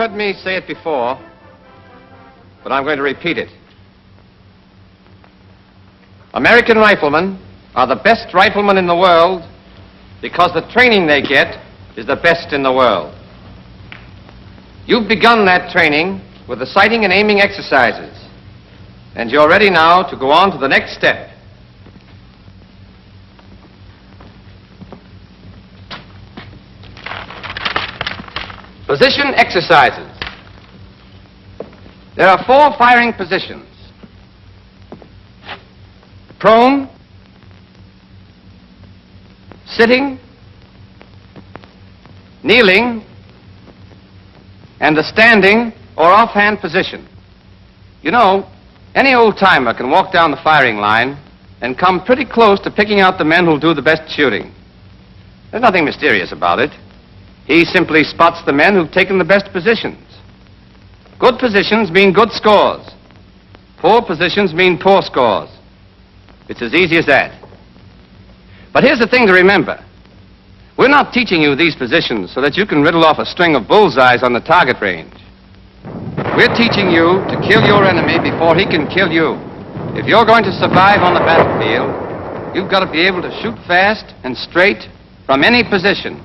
heard me say it before, but I'm going to repeat it. American riflemen are the best riflemen in the world because the training they get is the best in the world. You've begun that training with the sighting and aiming exercises, and you're ready now to go on to the next step. Position exercises. There are 4 firing positions: prone, sitting, kneeling, and the standing or offhand position. You know, any old-timer can walk down the firing line and come pretty close to picking out the men who'll do the best shooting. There's nothing mysterious about it. He simply spots the men who've taken the best positions. Good positions mean good scores. Poor positions mean poor scores. It's as easy as that. But here's the thing to remember. We're not teaching you these positions so that you can riddle off a string of bullseyes on the target range. We're teaching you to kill your enemy before he can kill you. If you're going to survive on the battlefield, you've got to be able to shoot fast and straight from any position.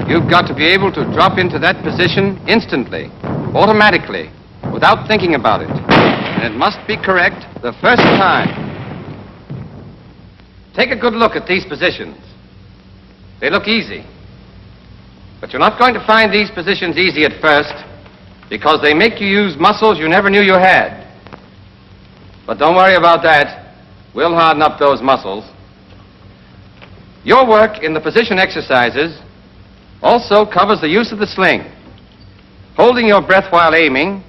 You've got to be able to drop into that position instantly, automatically, without thinking about it. And it must be correct the first time. Take a good look at these positions. They look easy. But you're not going to find these positions easy at first because they make you use muscles you never knew you had. But don't worry about that. We'll harden up those muscles. Your work in the position exercises also covers the use of the sling, holding your breath while aiming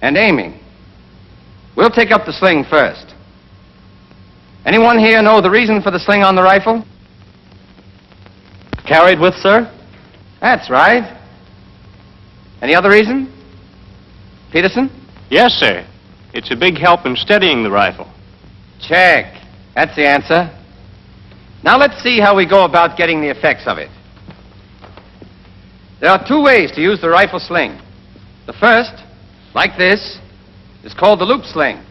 and aiming. We'll take up the sling first. Anyone here know the reason for the sling on the rifle? Carried with, sir? That's right. Any other reason? Peterson? Yes, sir. It's a big help in steadying the rifle. Check. That's the answer. Now let's see how we go about getting the effects of it. There are 2 ways to use the rifle sling. The first, like this, is called the loop sling.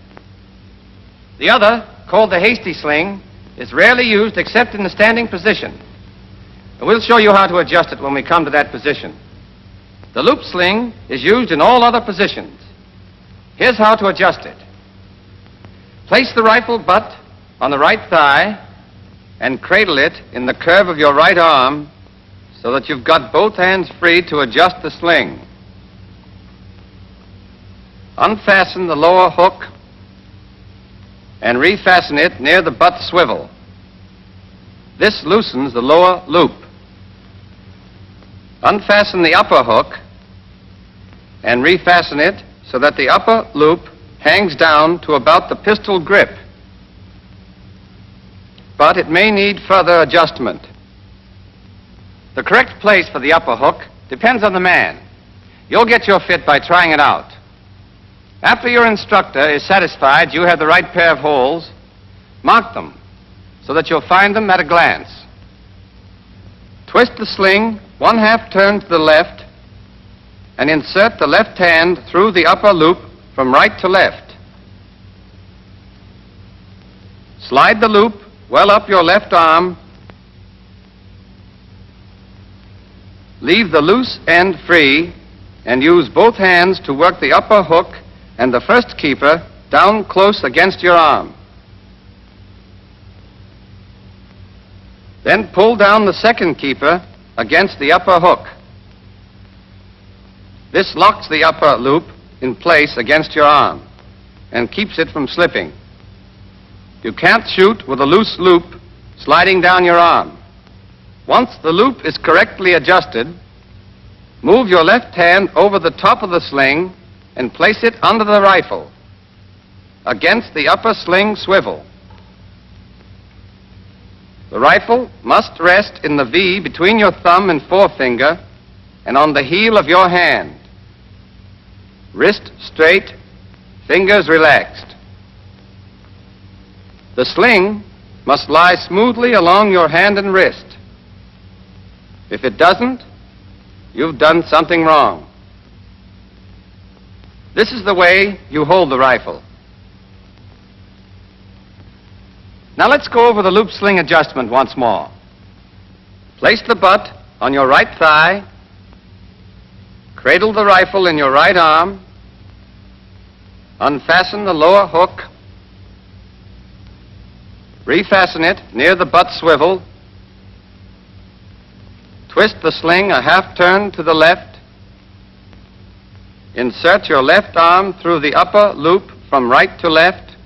The other, called the hasty sling, is rarely used except in the standing position. And we'll show you how to adjust it when we come to that position. The loop sling is used in all other positions. Here's how to adjust it. Place the rifle butt on the right thigh and cradle it in the curve of your right arm so that you've got both hands free to adjust the sling. Unfasten the lower hook and refasten it near the butt swivel. This loosens the lower loop. Unfasten the upper hook and refasten it so that the upper loop hangs down to about the pistol grip. But it may need further adjustment. The correct place for the upper hook depends on the man. You'll get your fit by trying it out. After your instructor is satisfied you have the right pair of holes, mark them so that you'll find them at a glance. Twist the sling 1/2 turn to the left and insert the left hand through the upper loop from right to left. Slide the loop well up your left arm. Leave the loose end free and use both hands to work the upper hook and the first keeper down close against your arm. Then pull down the second keeper against the upper hook. This locks the upper loop in place against your arm and keeps it from slipping. You can't shoot with a loose loop sliding down your arm. Once the loop is correctly adjusted, move your left hand over the top of the sling and place it under the rifle against the upper sling swivel. The rifle must rest in the V between your thumb and forefinger and on the heel of your hand. Wrist straight, fingers relaxed. The sling must lie smoothly along your hand and wrist. If it doesn't, you've done something wrong. This is the way you hold the rifle. Now let's go over the loop sling adjustment once more. Place the butt on your right thigh, cradle the rifle in your right arm, unfasten the lower hook, refasten it near the butt swivel, twist the sling a half turn to the left, insert your left arm through the upper loop from right to left,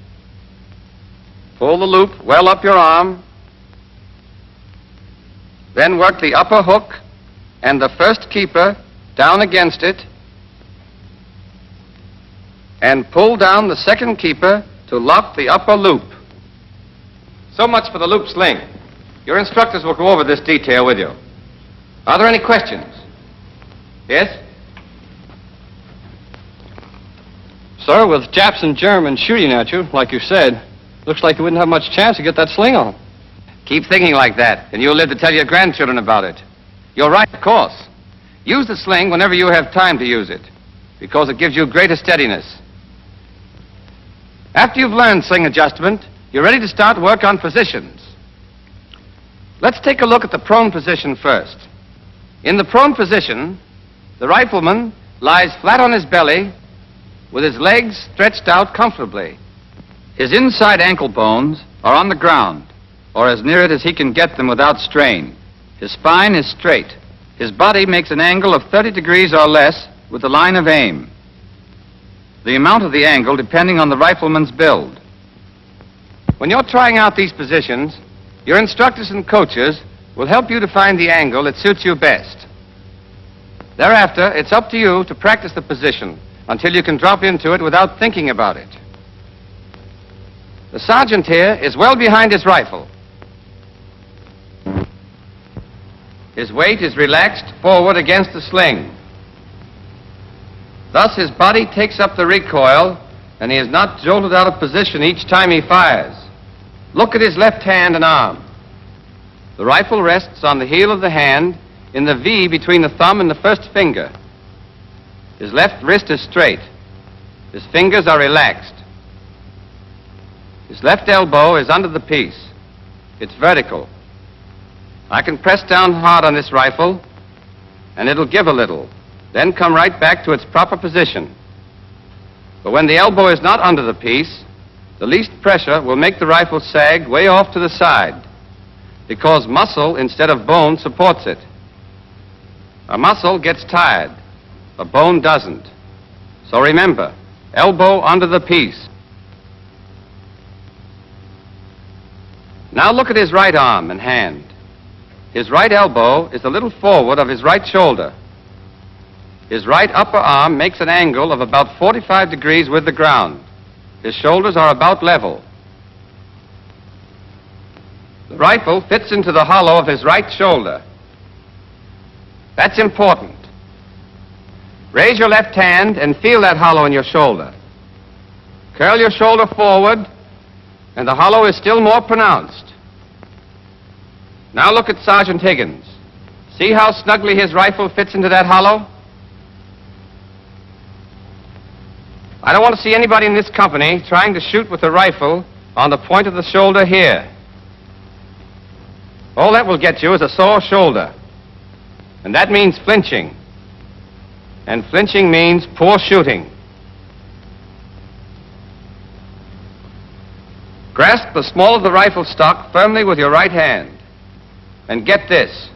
pull the loop well up your arm, then work the upper hook and the first keeper down against it, and pull down the second keeper to lock the upper loop. So much for the loop sling. Your instructors will go over this detail with you. Are there any questions? Yes? Sir, with Japs and Germans shooting at you, like you said, looks like you wouldn't have much chance to get that sling on. Keep thinking like that, and you'll live to tell your grandchildren about it. You're right, of course. Use the sling whenever you have time to use it, because it gives you greater steadiness. After you've learned sling adjustment, you're ready to start work on positions. Let's take a look at the prone position first. In the prone position, the rifleman lies flat on his belly with his legs stretched out comfortably. His inside ankle bones are on the ground, or as near it as he can get them without strain. His spine is straight. His body makes an angle of 30 degrees or less with the line of aim. The amount of the angle depending on the rifleman's build. When you're trying out these positions, your instructors and coaches will help you to find the angle that suits you best. Thereafter, it's up to you to practice the position until you can drop into it without thinking about it. The sergeant here is well behind his rifle. His weight is relaxed forward against the sling. Thus, his body takes up the recoil, and he is not jolted out of position each time he fires. Look at his left hand and arm. The rifle rests on the heel of the hand in the V between the thumb and the first finger. His left wrist is straight. His fingers are relaxed. His left elbow is under the piece. It's vertical. I can press down hard on this rifle, and it'll give a little, then come right back to its proper position. But when the elbow is not under the piece, the least pressure will make the rifle sag way off to the side, because muscle instead of bone supports it. A muscle gets tired, a bone doesn't. So remember, elbow under the piece. Now look at his right arm and hand. His right elbow is a little forward of his right shoulder. His right upper arm makes an angle of about 45 degrees with the ground. His shoulders are about level. The rifle fits into the hollow of his right shoulder. That's important. Raise your left hand and feel that hollow in your shoulder. Curl your shoulder forward, and the hollow is still more pronounced. Now look at Sergeant Higgins. See how snugly his rifle fits into that hollow? I don't want to see anybody in this company trying to shoot with a rifle on the point of the shoulder here. All that will get you is a sore shoulder. And that means flinching. And flinching means poor shooting. Grasp the small of the rifle stock firmly with your right hand. And get this.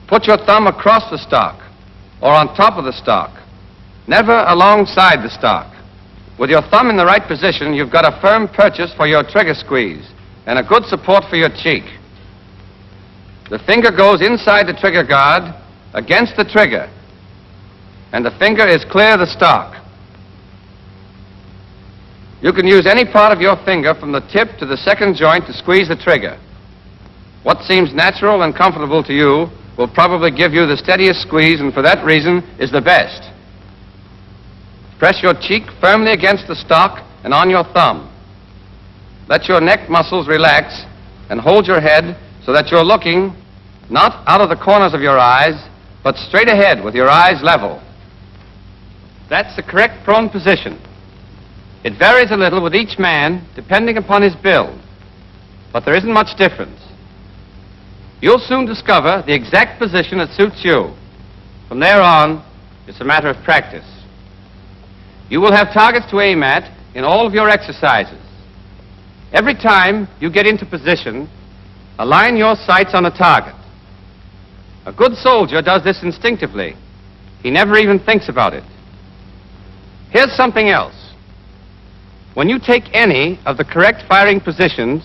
Put your thumb across the stock or on top of the stock, never alongside the stock. With your thumb in the right position, you've got a firm purchase for your trigger squeeze and a good support for your cheek. The finger goes inside the trigger guard against the trigger, and the finger is clear of the stock. You can use any part of your finger from the tip to the second joint to squeeze the trigger. What seems natural and comfortable to you will probably give you the steadiest squeeze, and for that reason is the best. Press your cheek firmly against the stock and on your thumb. Let your neck muscles relax and hold your head so that you're looking not out of the corners of your eyes, but straight ahead with your eyes level. That's the correct prone position. It varies a little with each man, depending upon his build, but there isn't much difference. You'll soon discover the exact position that suits you. From there on, it's a matter of practice. You will have targets to aim at in all of your exercises. Every time you get into position, align your sights on a target. A good soldier does this instinctively. He never even thinks about it. Here's something else. When you take any of the correct firing positions,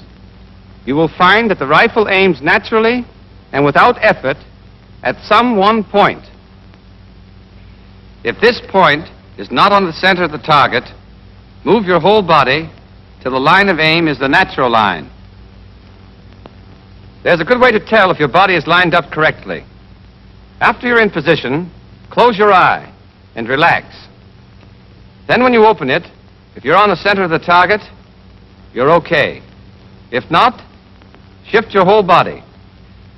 you will find that the rifle aims naturally and without effort at some one point. If this point is not on the center of the target, move your whole body till the line of aim is the natural line. There's a good way to tell if your body is lined up correctly. After you're in position, close your eye and relax. Then when you open it, if you're on the center of the target, you're okay. If not, shift your whole body.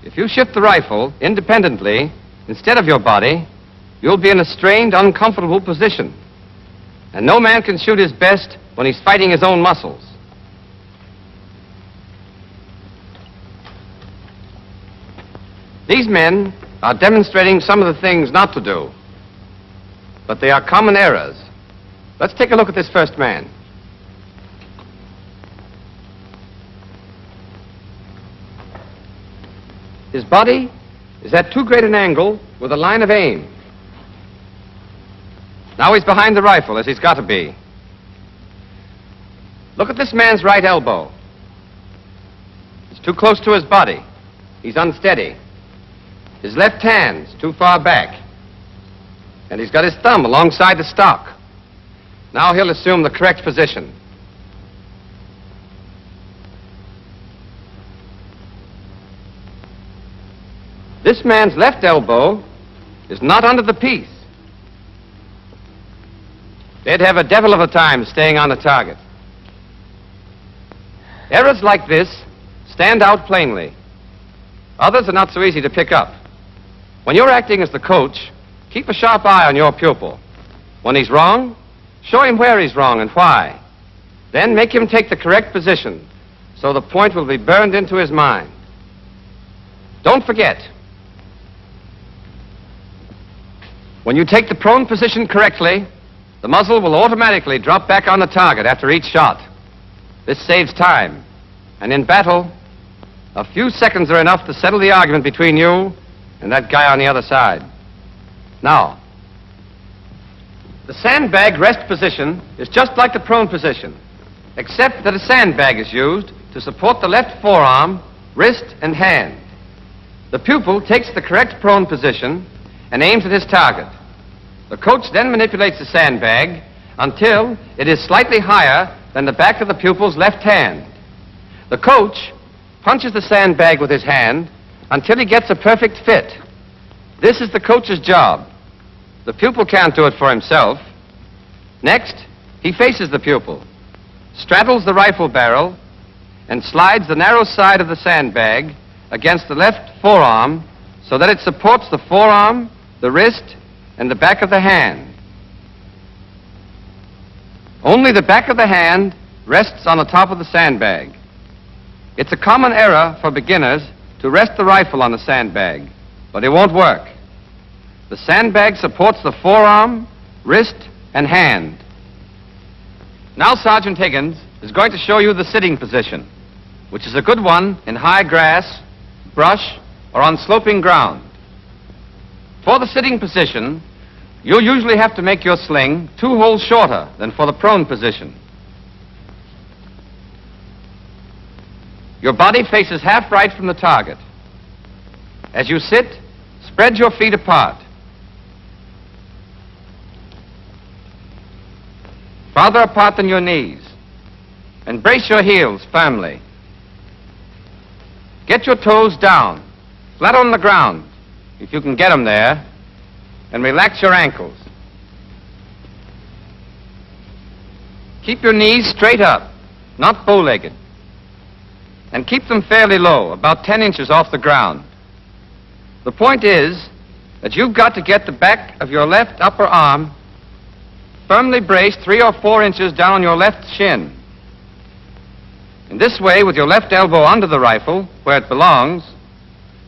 If you shift the rifle independently instead of your body, you'll be in a strained, uncomfortable position. And no man can shoot his best when he's fighting his own muscles. These men are demonstrating some of the things not to do, but they are common errors. Let's take a look at this first man. His body is at too great an angle with a line of aim. Now he's behind the rifle, as he's got to be. Look at this man's right elbow. It's too close to his body. He's unsteady. His left hand's too far back. And he's got his thumb alongside the stock. Now he'll assume the correct position. This man's left elbow is not under the piece. They'd have a devil of a time staying on the target. Errors like this stand out plainly. Others are not so easy to pick up. When you're acting as the coach, keep a sharp eye on your pupil. When he's wrong, show him where he's wrong and why. Then make him take the correct position so the point will be burned into his mind. Don't forget, when you take the prone position correctly, the muzzle will automatically drop back on the target after each shot. This saves time. And in battle, a few seconds are enough to settle the argument between you and that guy on the other side. Now, the sandbag rest position is just like the prone position, except that a sandbag is used to support the left forearm, wrist, and hand. The pupil takes the correct prone position and aims at his target. The coach then manipulates the sandbag until it is slightly higher than the back of the pupil's left hand. The coach punches the sandbag with his hand until he gets a perfect fit. This is the coach's job. The pupil can't do it for himself. Next, he faces the pupil, straddles the rifle barrel, and slides the narrow side of the sandbag against the left forearm so that it supports the forearm, the wrist, and the back of the hand. Only the back of the hand rests on the top of the sandbag. It's a common error for beginners to rest the rifle on the sandbag, but it won't work. The sandbag supports the forearm, wrist, and hand. Now Sergeant Higgins is going to show you the sitting position, which is a good one in high grass, brush, or on sloping ground. For the sitting position, you'll usually have to make your sling 2 holes shorter than for the prone position. Your body faces half right from the target. As you sit, spread your feet apart. Farther apart than your knees. And brace your heels firmly. Get your toes down, flat on the ground, if you can get them there, and relax your ankles. Keep your knees straight up, not bow-legged. And keep them fairly low, about 10 inches off the ground. The point is that you've got to get the back of your left upper arm firmly braced 3 or 4 inches down on your left shin. In this way, with your left elbow under the rifle, where it belongs,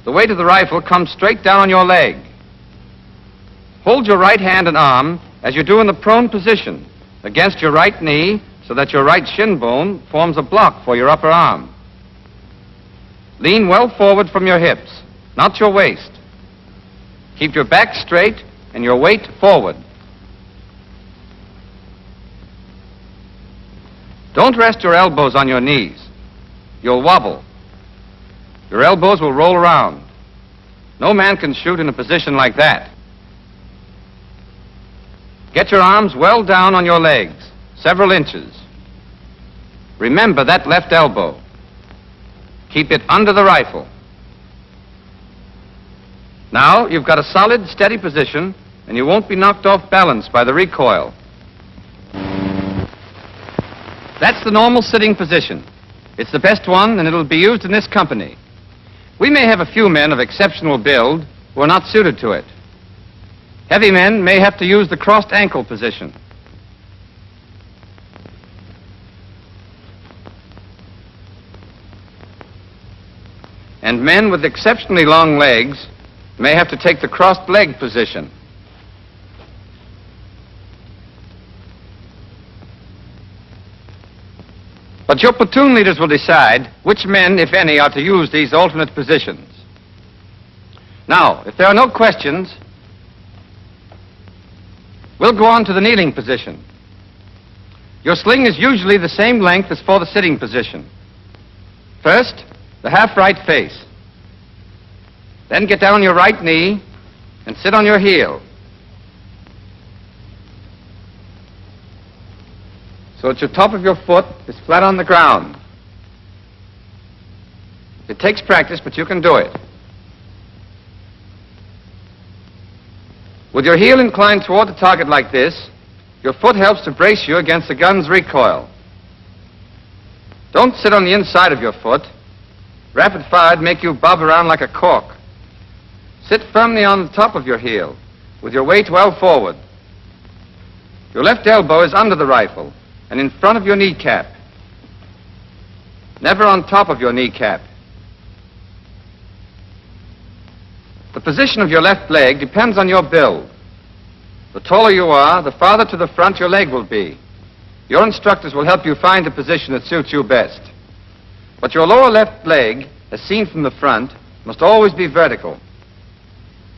the weight of the rifle comes straight down on your leg. Hold your right hand and arm as you do in the prone position against your right knee so that your right shin bone forms a block for your upper arm. Lean well forward from your hips, not your waist. Keep your back straight and your weight forward. Don't rest your elbows on your knees. You'll wobble. Your elbows will roll around. No man can shoot in a position like that. Get your arms well down on your legs, several inches. Remember that left elbow. Keep it under the rifle. Now you've got a solid, steady position, and you won't be knocked off balance by the recoil. That's the normal sitting position. It's the best one, and it'll be used in this company. We may have a few men of exceptional build who are not suited to it. Heavy men may have to use the crossed ankle position. And men with exceptionally long legs may have to take the crossed leg position. But your platoon leaders will decide which men, if any, are to use these alternate positions. Now, if there are no questions, we'll go on to the kneeling position. Your sling is usually the same length as for the sitting position. First, the half right face. Then get down on your right knee and sit on your heel, so that your top of your foot is flat on the ground. It takes practice, but you can do it. With your heel inclined toward the target like this, your foot helps to brace you against the gun's recoil. Don't sit on the inside of your foot. Rapid fire'd make you bob around like a cork. Sit firmly on the top of your heel, with your weight well forward. Your left elbow is under the rifle and in front of your kneecap, never on top of your kneecap. The position of your left leg depends on your build. The taller you are, the farther to the front your leg will be. Your instructors will help you find the position that suits you best. But your lower left leg, as seen from the front, must always be vertical.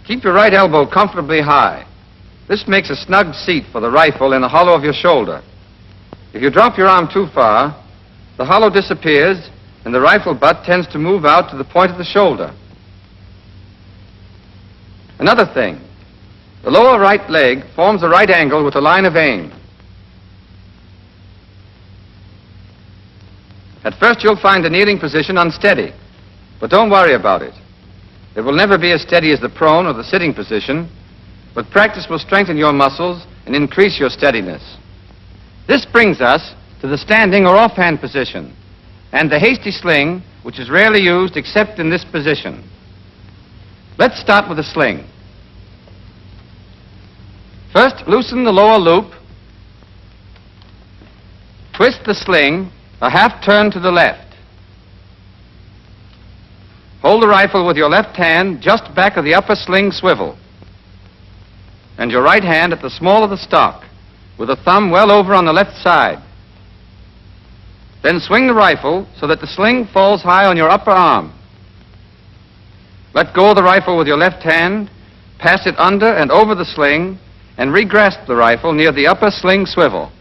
Keep your right elbow comfortably high. This makes a snug seat for the rifle in the hollow of your shoulder. If you drop your arm too far, the hollow disappears and the rifle butt tends to move out to the point of the shoulder. Another thing, the lower right leg forms a right angle with the line of aim. At first you'll find the kneeling position unsteady, but don't worry about it. It will never be as steady as the prone or the sitting position, but practice will strengthen your muscles and increase your steadiness. This brings us to the standing or offhand position and the hasty sling, which is rarely used except in this position. Let's start with the sling. First, loosen the lower loop. Twist the sling a half turn to the left. Hold the rifle with your left hand just back of the upper sling swivel, and your right hand at the small of the stock, with the thumb well over on the left side. Then swing the rifle so that the sling falls high on your upper arm. Let go of the rifle with your left hand, pass it under and over the sling, and re-grasp the rifle near the upper sling swivel.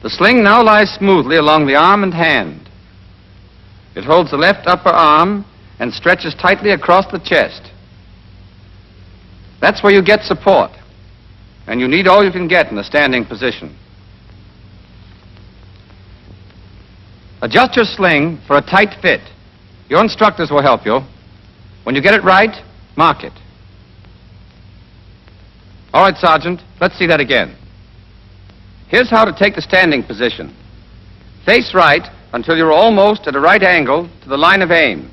The sling now lies smoothly along the arm and hand. It holds the left upper arm and stretches tightly across the chest. That's where you get support, and you need all you can get in a standing position. Adjust your sling for a tight fit. Your instructors will help you. When you get it right, mark it. All right, Sergeant, let's see that again. Here's how to take the standing position. Face right until you're almost at a right angle to the line of aim.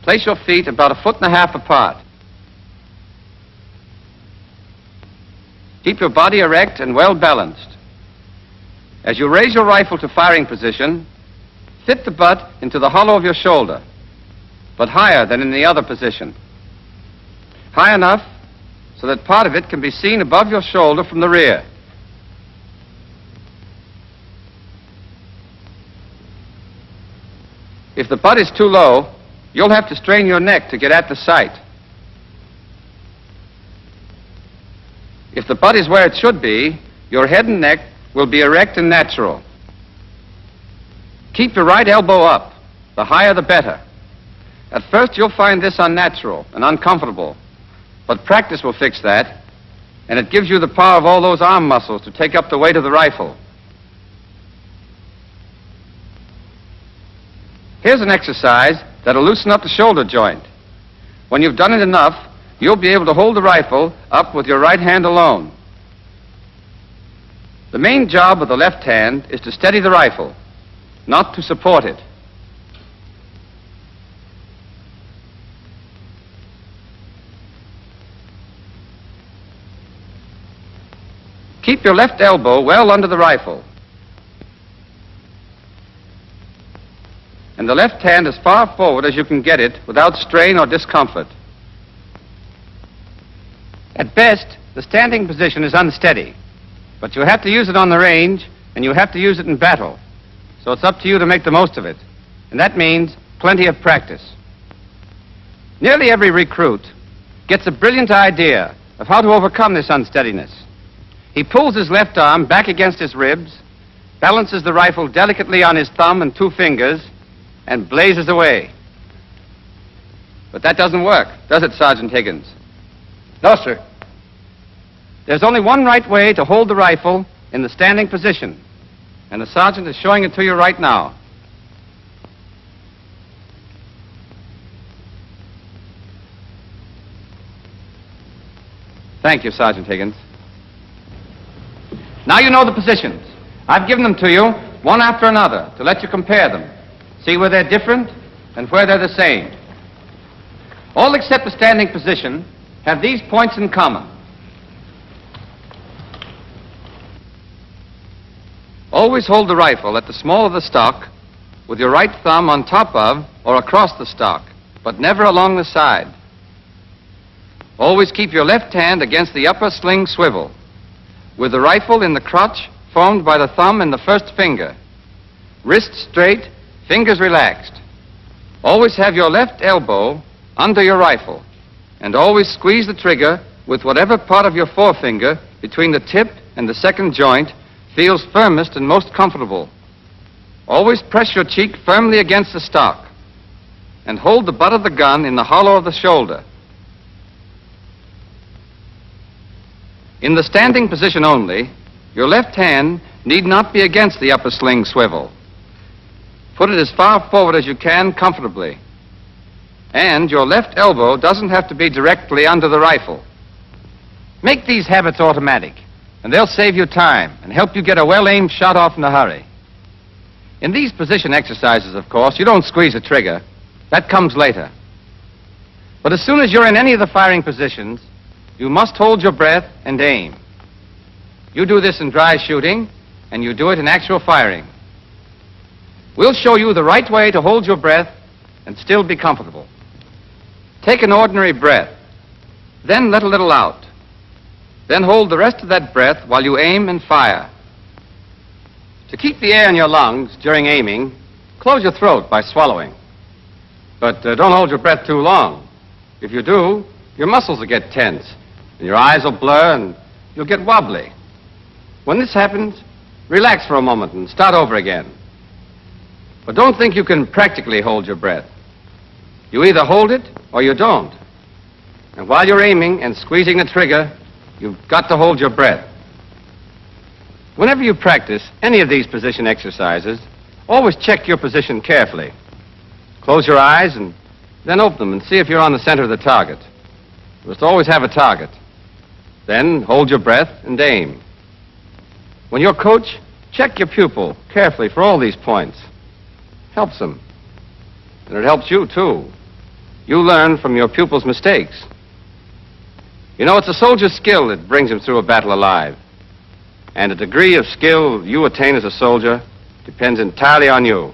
Place your feet about 1.5 feet apart. Keep your body erect and well balanced. As you raise your rifle to firing position, fit the butt into the hollow of your shoulder, but higher than in the other position. High enough so that part of it can be seen above your shoulder from the rear. If the butt is too low, you'll have to strain your neck to get at the sight. If the butt is where it should be, your head and neck will be erect and natural. Keep your right elbow up. The higher, the better. At first, you'll find this unnatural and uncomfortable, but practice will fix that, and it gives you the power of all those arm muscles to take up the weight of the rifle. Here's an exercise that'll loosen up the shoulder joint. When you've done it enough, you'll be able to hold the rifle up with your right hand alone. The main job of the left hand is to steady the rifle, not to support it. Keep your left elbow well under the rifle, and the left hand as far forward as you can get it without strain or discomfort. At best, the standing position is unsteady, but you have to use it on the range, and you have to use it in battle. So it's up to you to make the most of it, and that means plenty of practice. Nearly every recruit gets a brilliant idea of how to overcome this unsteadiness. He pulls his left arm back against his ribs, balances the rifle delicately on his thumb and 2 fingers, and blazes away. But that doesn't work, does it, Sergeant Higgins? No, sir. There's only one right way to hold the rifle in the standing position, and the sergeant is showing it to you right now. Thank you, Sergeant Higgins. Now you know the positions. I've given them to you, one after another, to let you compare them. See where they're different and where they're the same. All except the standing position have these points in common. Always hold the rifle at the small of the stock with your right thumb on top of or across the stock, but never along the side. Always keep your left hand against the upper sling swivel, with the rifle in the crotch formed by the thumb and the first finger. Wrists straight, fingers relaxed. Always have your left elbow under your rifle, and always squeeze the trigger with whatever part of your forefinger between the tip and the second joint feels firmest and most comfortable. Always press your cheek firmly against the stock, and hold the butt of the gun in the hollow of the shoulder. In the standing position only, your left hand need not be against the upper sling swivel. Put it as far forward as you can comfortably. And your left elbow doesn't have to be directly under the rifle. Make these habits automatic, and they'll save you time and help you get a well-aimed shot off in a hurry. In these position exercises, of course, you don't squeeze a trigger. That comes later. But as soon as you're in any of the firing positions, you must hold your breath and aim. You do this in dry shooting, and you do it in actual firing. We'll show you the right way to hold your breath and still be comfortable. Take an ordinary breath, then let a little out. Then hold the rest of that breath while you aim and fire. To keep the air in your lungs during aiming, close your throat by swallowing. But don't hold your breath too long. If you do, your muscles will get tense, and your eyes will blur, and you'll get wobbly. When this happens, relax for a moment and start over again. But don't think you can practically hold your breath. You either hold it or you don't. And while you're aiming and squeezing the trigger, you've got to hold your breath. Whenever you practice any of these position exercises, always check your position carefully. Close your eyes and then open them and see if you're on the center of the target. You must always have a target. Then hold your breath and aim. When you're coach, check your pupil carefully for all these points. Helps them. And it helps you, too. You learn from your pupil's mistakes. You know, it's a soldier's skill that brings him through a battle alive. And the degree of skill you attain as a soldier depends entirely on you.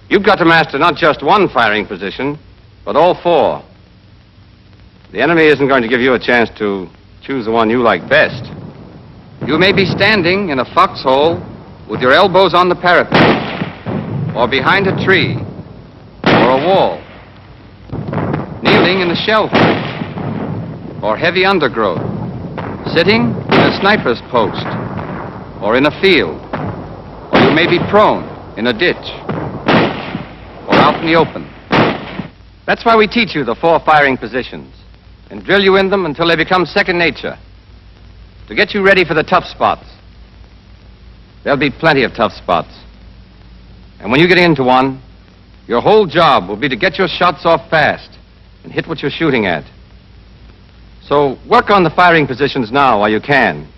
You've got to master not just one firing position, but all four. The enemy isn't going to give you a chance to choose the one you like best. You may be standing in a foxhole with your elbows on the parapet, or behind a tree, or a wall, kneeling in a shelter, or heavy undergrowth, sitting in a sniper's post, or in a field, or you may be prone in a ditch, or out in the open. That's why we teach you the four firing positions and drill you in them until they become second nature, to get you ready for the tough spots. There'll be plenty of tough spots. And when you get into one, your whole job will be to get your shots off fast and hit what you're shooting at. So work on the firing positions now while you can.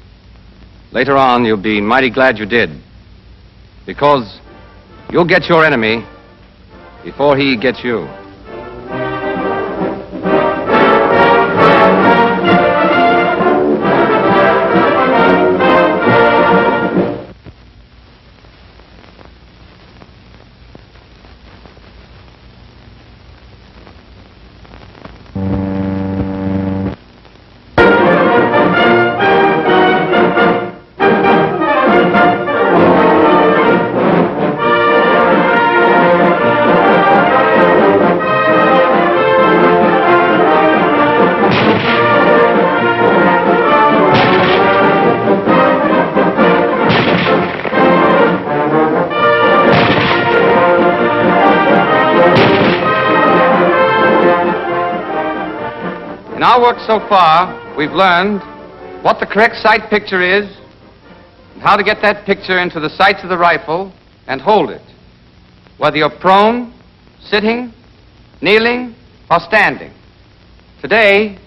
Later on, you'll be mighty glad you did, because you'll get your enemy before he gets you. In our work so far, we've learned what the correct sight picture is and how to get that picture into the sights of the rifle and hold it, whether you're prone, sitting, kneeling, or standing. Today,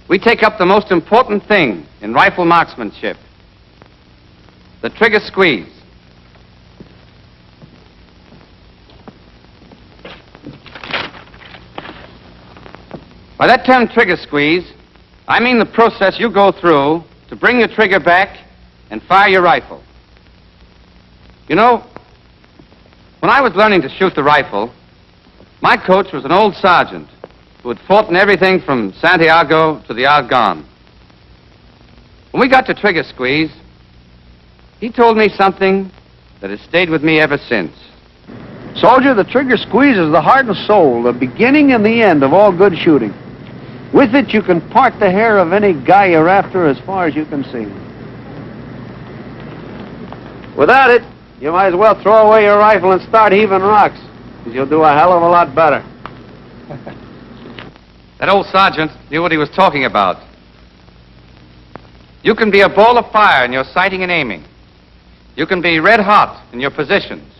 we take up the most important thing in rifle marksmanship, the trigger squeeze. By that term trigger squeeze, I mean the process you go through to bring your trigger back and fire your rifle. You know, when I was learning to shoot the rifle, my coach was an old sergeant who had fought in everything from Santiago to the Argonne. When we got to trigger squeeze, he told me something that has stayed with me ever since. Soldier, the trigger squeeze is the heart and soul, the beginning and the end of all good shooting. With it, you can part the hair of any guy you're after as far as you can see. Without it, you might as well throw away your rifle and start heaving rocks, because you'll do a hell of a lot better. That old sergeant knew what he was talking about. You can be a ball of fire in your sighting and aiming. You can be red hot in your positions.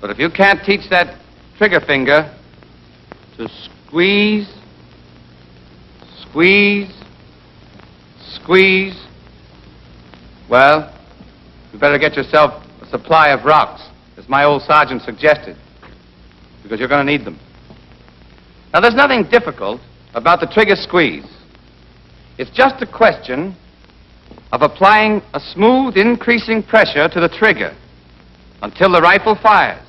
But if you can't teach that trigger finger to squeeze, squeeze, squeeze, well, you better get yourself a supply of rocks, as my old sergeant suggested, because you're going to need them. Now, there's nothing difficult about the trigger squeeze. It's just a question of applying a smooth, increasing pressure to the trigger until the rifle fires.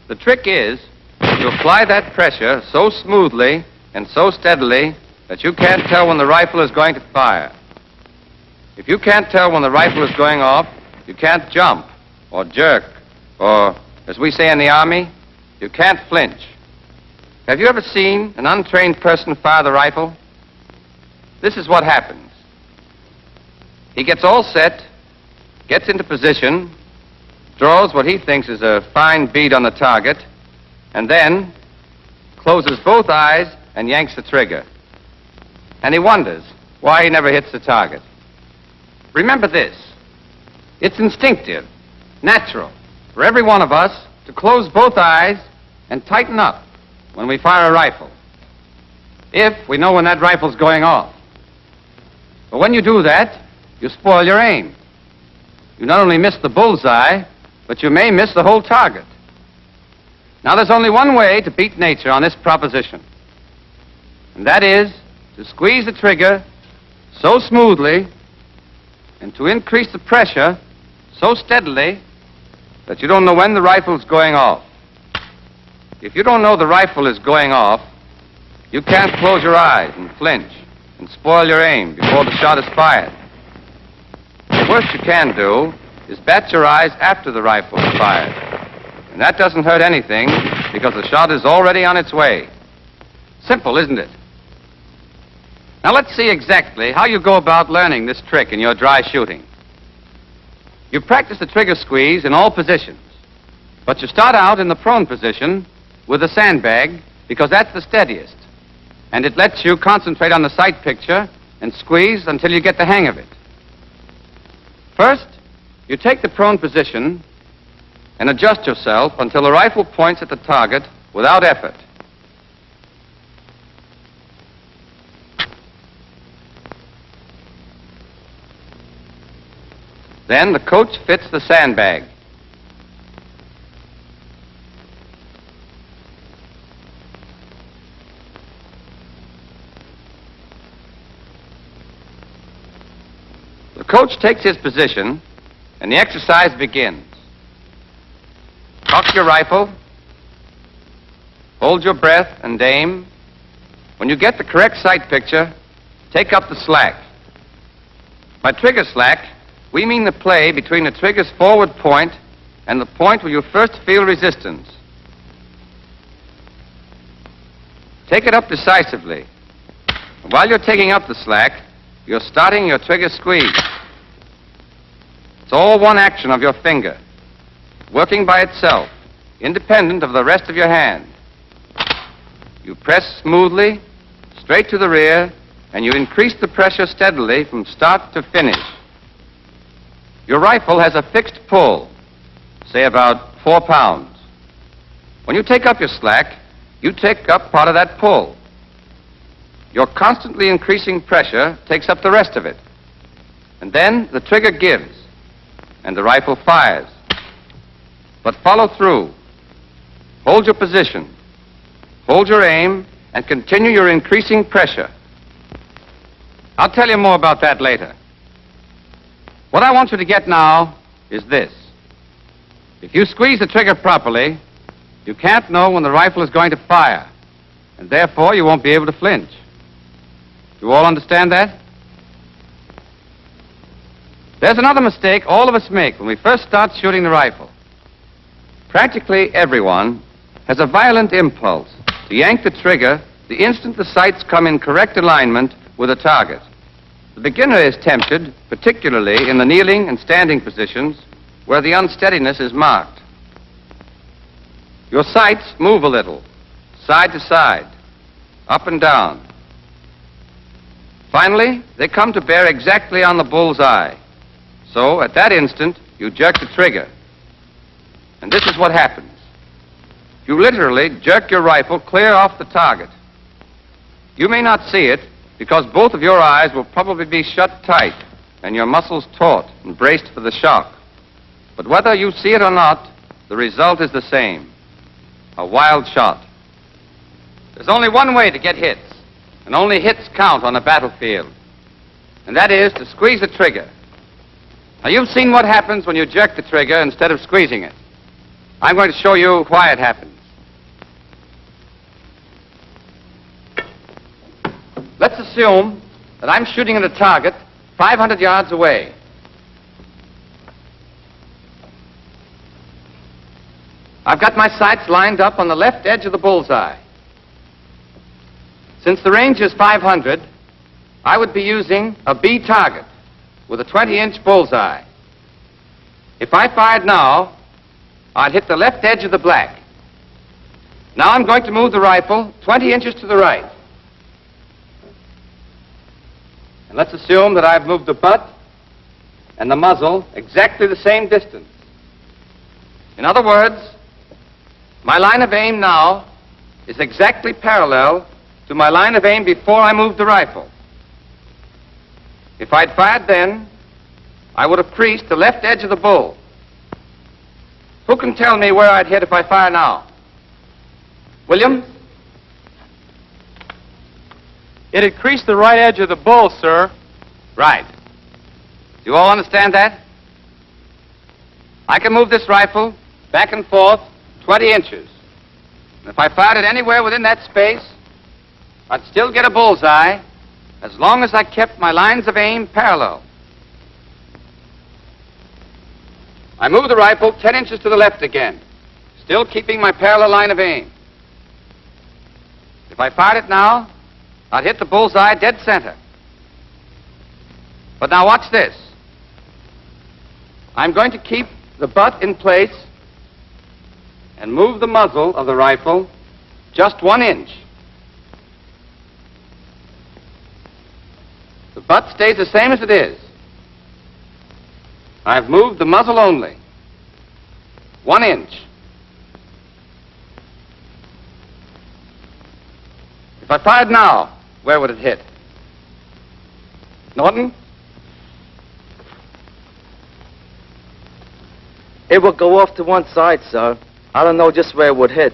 The trick is to apply that pressure so smoothly and so steadily that you can't tell when the rifle is going to fire. If you can't tell when the rifle is going off, you can't jump or jerk, or, as we say in the Army, you can't flinch. Have you ever seen an untrained person fire the rifle? This is what happens. He gets all set, gets into position, draws what he thinks is a fine bead on the target, and then closes both eyes and yanks the trigger. And he wonders why he never hits the target. Remember this. It's instinctive, natural, for every one of us to close both eyes and tighten up when we fire a rifle, if we know when that rifle's going off. But when you do that, you spoil your aim. You not only miss the bullseye, but you may miss the whole target. Now, there's only one way to beat nature on this proposition. And that is to squeeze the trigger so smoothly and to increase the pressure so steadily that you don't know when the rifle's going off. If you don't know the rifle is going off, you can't close your eyes and flinch and spoil your aim before the shot is fired. The worst you can do is bat your eyes after the rifle is fired. And that doesn't hurt anything because the shot is already on its way. Simple, isn't it? Now let's see exactly how you go about learning this trick in your dry shooting. You practice the trigger squeeze in all positions, but you start out in the prone position with a sandbag because that's the steadiest, and it lets you concentrate on the sight picture and squeeze until you get the hang of it. First, you take the prone position and adjust yourself until the rifle points at the target without effort. Then the coach fits the sandbag. The coach takes his position, and the exercise begins. Cock your rifle, hold your breath and aim. When you get the correct sight picture, take up the slack. By trigger slack, we mean the play between the trigger's forward point and the point where you first feel resistance. Take it up decisively. While you're taking up the slack, you're starting your trigger squeeze. It's all one action of your finger, working by itself, independent of the rest of your hand. You press smoothly, straight to the rear, and you increase the pressure steadily from start to finish. Your rifle has a fixed pull, say about 4 pounds. When you take up your slack, you take up part of that pull. Your constantly increasing pressure takes up the rest of it. And then the trigger gives, and the rifle fires. But follow through. Hold your position. Hold your aim, and continue your increasing pressure. I'll tell you more about that later. What I want you to get now is this. If you squeeze the trigger properly, you can't know when the rifle is going to fire, and therefore you won't be able to flinch. You all understand that? There's another mistake all of us make when we first start shooting the rifle. Practically everyone has a violent impulse to yank the trigger the instant the sights come in correct alignment with a target. The beginner is tempted, particularly in the kneeling and standing positions, where the unsteadiness is marked. Your sights move a little, side to side, up and down. Finally, they come to bear exactly on the bull's eye. So, at that instant, you jerk the trigger. And this is what happens. You literally jerk your rifle clear off the target. You may not see it, because both of your eyes will probably be shut tight and your muscles taut and braced for the shock. But whether you see it or not, the result is the same. A wild shot. There's only one way to get hits, and only hits count on a battlefield. And that is to squeeze the trigger. Now, you've seen what happens when you jerk the trigger instead of squeezing it. I'm going to show you why it happens. Let's assume that I'm shooting at a target 500 yards away. I've got my sights lined up on the left edge of the bullseye. Since the range is 500, I would be using a B target with a 20-inch bullseye. If I fired now, I'd hit the left edge of the black. Now I'm going to move the rifle 20 inches to the right. And let's assume that I've moved the butt and the muzzle exactly the same distance. In other words, my line of aim now is exactly parallel to my line of aim before I moved the rifle. If I'd fired then, I would have creased the left edge of the bull. Who can tell me where I'd hit if I fire now? William? It increased the right edge of the bull, sir. Right. Do you all understand that? I can move this rifle back and forth 20 inches. And if I fired it anywhere within that space, I'd still get a bullseye as long as I kept my lines of aim parallel. I move the rifle 10 inches to the left again, still keeping my parallel line of aim. If I fired it now, I'd hit the bullseye dead center. But now watch this. I'm going to keep the butt in place and move the muzzle of the rifle just 1 inch. The butt stays the same as it is. I've moved the muzzle only 1 inch. If I fired now, where would it hit? Norton? It would go off to one side, sir. I don't know just where it would hit.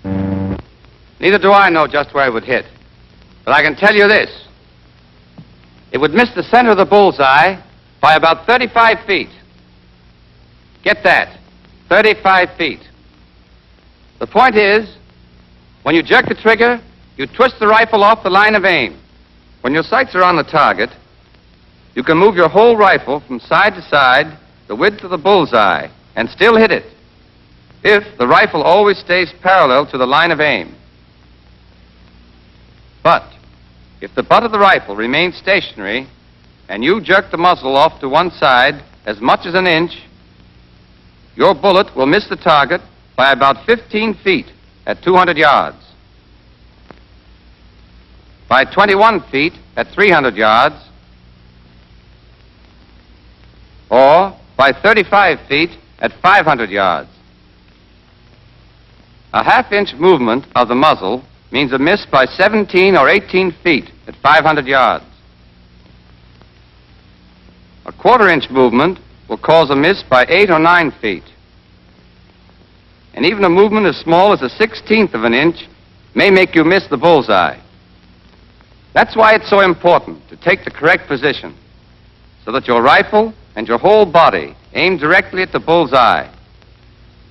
Neither do I know just where it would hit. But I can tell you this. It would miss the center of the bullseye by about 35 feet. Get that. 35 feet. The point is, when you jerk the trigger, you twist the rifle off the line of aim. When your sights are on the target, you can move your whole rifle from side to side the width of the bullseye and still hit it, if the rifle always stays parallel to the line of aim. But if the butt of the rifle remains stationary and you jerk the muzzle off to one side as much as 1 inch, your bullet will miss the target by about 15 feet at 200 yards, by 21 feet at 300 yards, or by 35 feet at 500 yards. A half-inch movement of the muzzle means a miss by 17 or 18 feet at 500 yards. A quarter-inch movement will cause a miss by 8 or 9 feet. And even a movement as small as a 1/16 of an inch may make you miss the bullseye. That's why it's so important to take the correct position, so that your rifle and your whole body aim directly at the bullseye.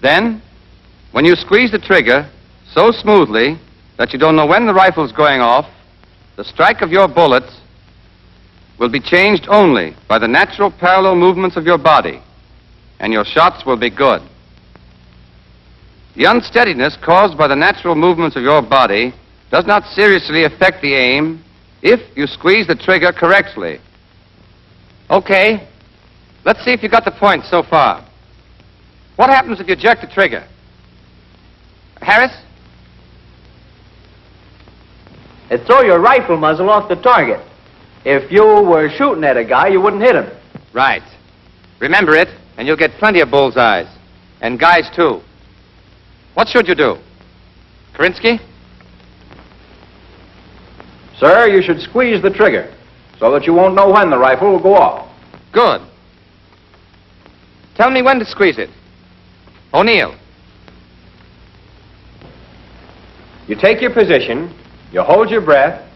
Then, when you squeeze the trigger so smoothly that you don't know when the rifle's going off, the strike of your bullets will be changed only by the natural parallel movements of your body, and your shots will be good. The unsteadiness caused by the natural movements of your body does not seriously affect the aim if you squeeze the trigger correctly. Okay, let's see if you got the point so far. What happens if you jerk the trigger? Harris? It'd throw your rifle muzzle off the target. If you were shooting at a guy, you wouldn't hit him. Right. Remember it, and you'll get plenty of bullseyes. And guys, too. What should you do? Kerensky? Sir, you should squeeze the trigger so that you won't know when the rifle will go off. Good. Tell me when to squeeze it. O'Neill. You take your position, you hold your breath,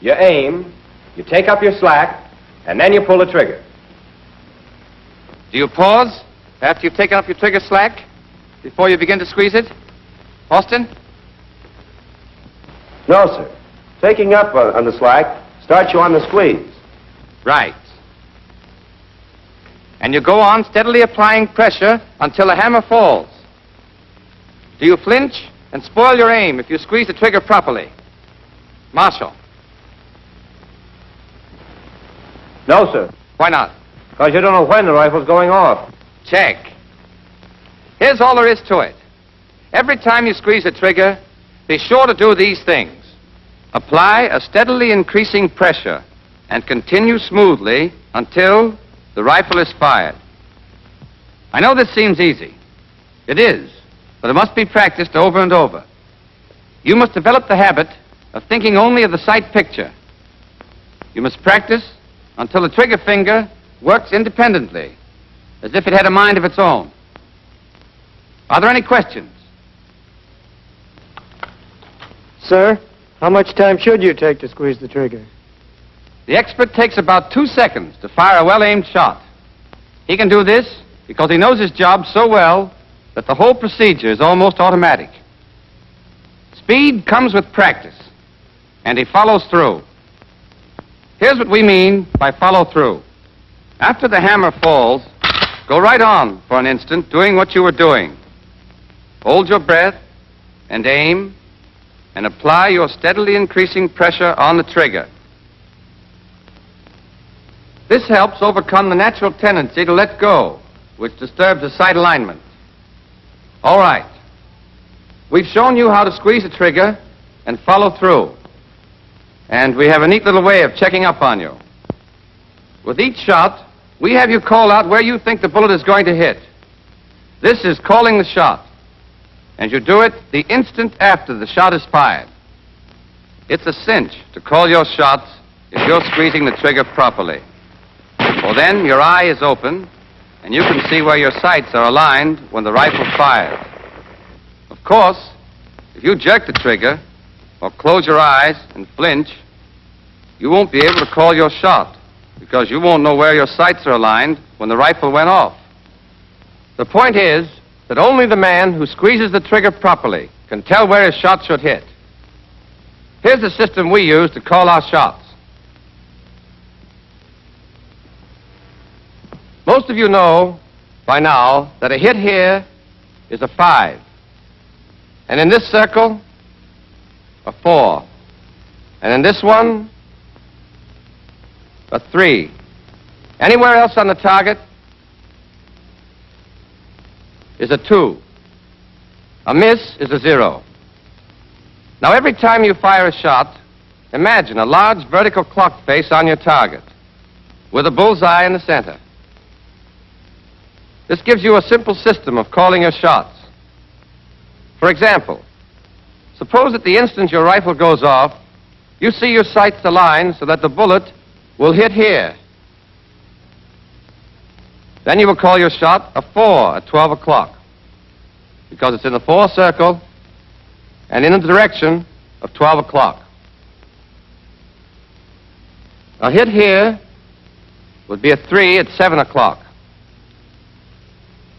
you aim, you take up your slack, and then you pull the trigger. Do you pause after you've taken up your trigger slack before you begin to squeeze it? Austin? No, sir. Taking up on the slack starts you on the squeeze. Right. And you go on steadily applying pressure until the hammer falls. Do you flinch and spoil your aim if you squeeze the trigger properly? Marshall? No, sir. Why not? Because you don't know when the rifle's going off. Check. Here's all there is to it. Every time you squeeze the trigger, be sure to do these things. Apply a steadily increasing pressure and continue smoothly until the rifle is fired. I know this seems easy. It is, but it must be practiced over and over. You must develop the habit of thinking only of the sight picture. You must practice until the trigger finger works independently, as if it had a mind of its own. Are there any questions? Sir, How much time should you take to squeeze the trigger? The expert takes about 2 seconds to fire a well-aimed shot. He can do this because he knows his job so well that the whole procedure is almost automatic. Speed comes with practice, and he follows through. Here's what we mean by follow through. After the hammer falls, go right on for an instant doing what you were doing. Hold your breath and aim and apply your steadily increasing pressure on the trigger. This helps overcome the natural tendency to let go, which disturbs the sight alignment. All right. We've shown you how to squeeze the trigger and follow through. And we have a neat little way of checking up on you. With each shot, we have you call out where you think the bullet is going to hit. This is calling the shot. And you do it the instant after the shot is fired. It's a cinch to call your shots if you're squeezing the trigger properly. For then your eye is open, and you can see where your sights are aligned when the rifle fires. Of course, if you jerk the trigger, or close your eyes and flinch, you won't be able to call your shot, because you won't know where your sights are aligned when the rifle went off. The point is that only the man who squeezes the trigger properly can tell where his shot should hit. Here's the system we use to call our shots. Most of you know by now that a hit here is a 5. And in this circle, a 4. And in this one, a 3. Anywhere else on the target is a 2. A miss is a 0. Now, every time you fire a shot, imagine a large vertical clock face on your target with a bullseye in the center. This gives you a simple system of calling your shots. For example, suppose at the instant your rifle goes off, you see your sights aligned so that the bullet will hit here. Then you will call your shot a 4 at 12 o'clock, because it's in the 4 circle and in the direction of 12 o'clock. A hit here would be a 3 at 7 o'clock.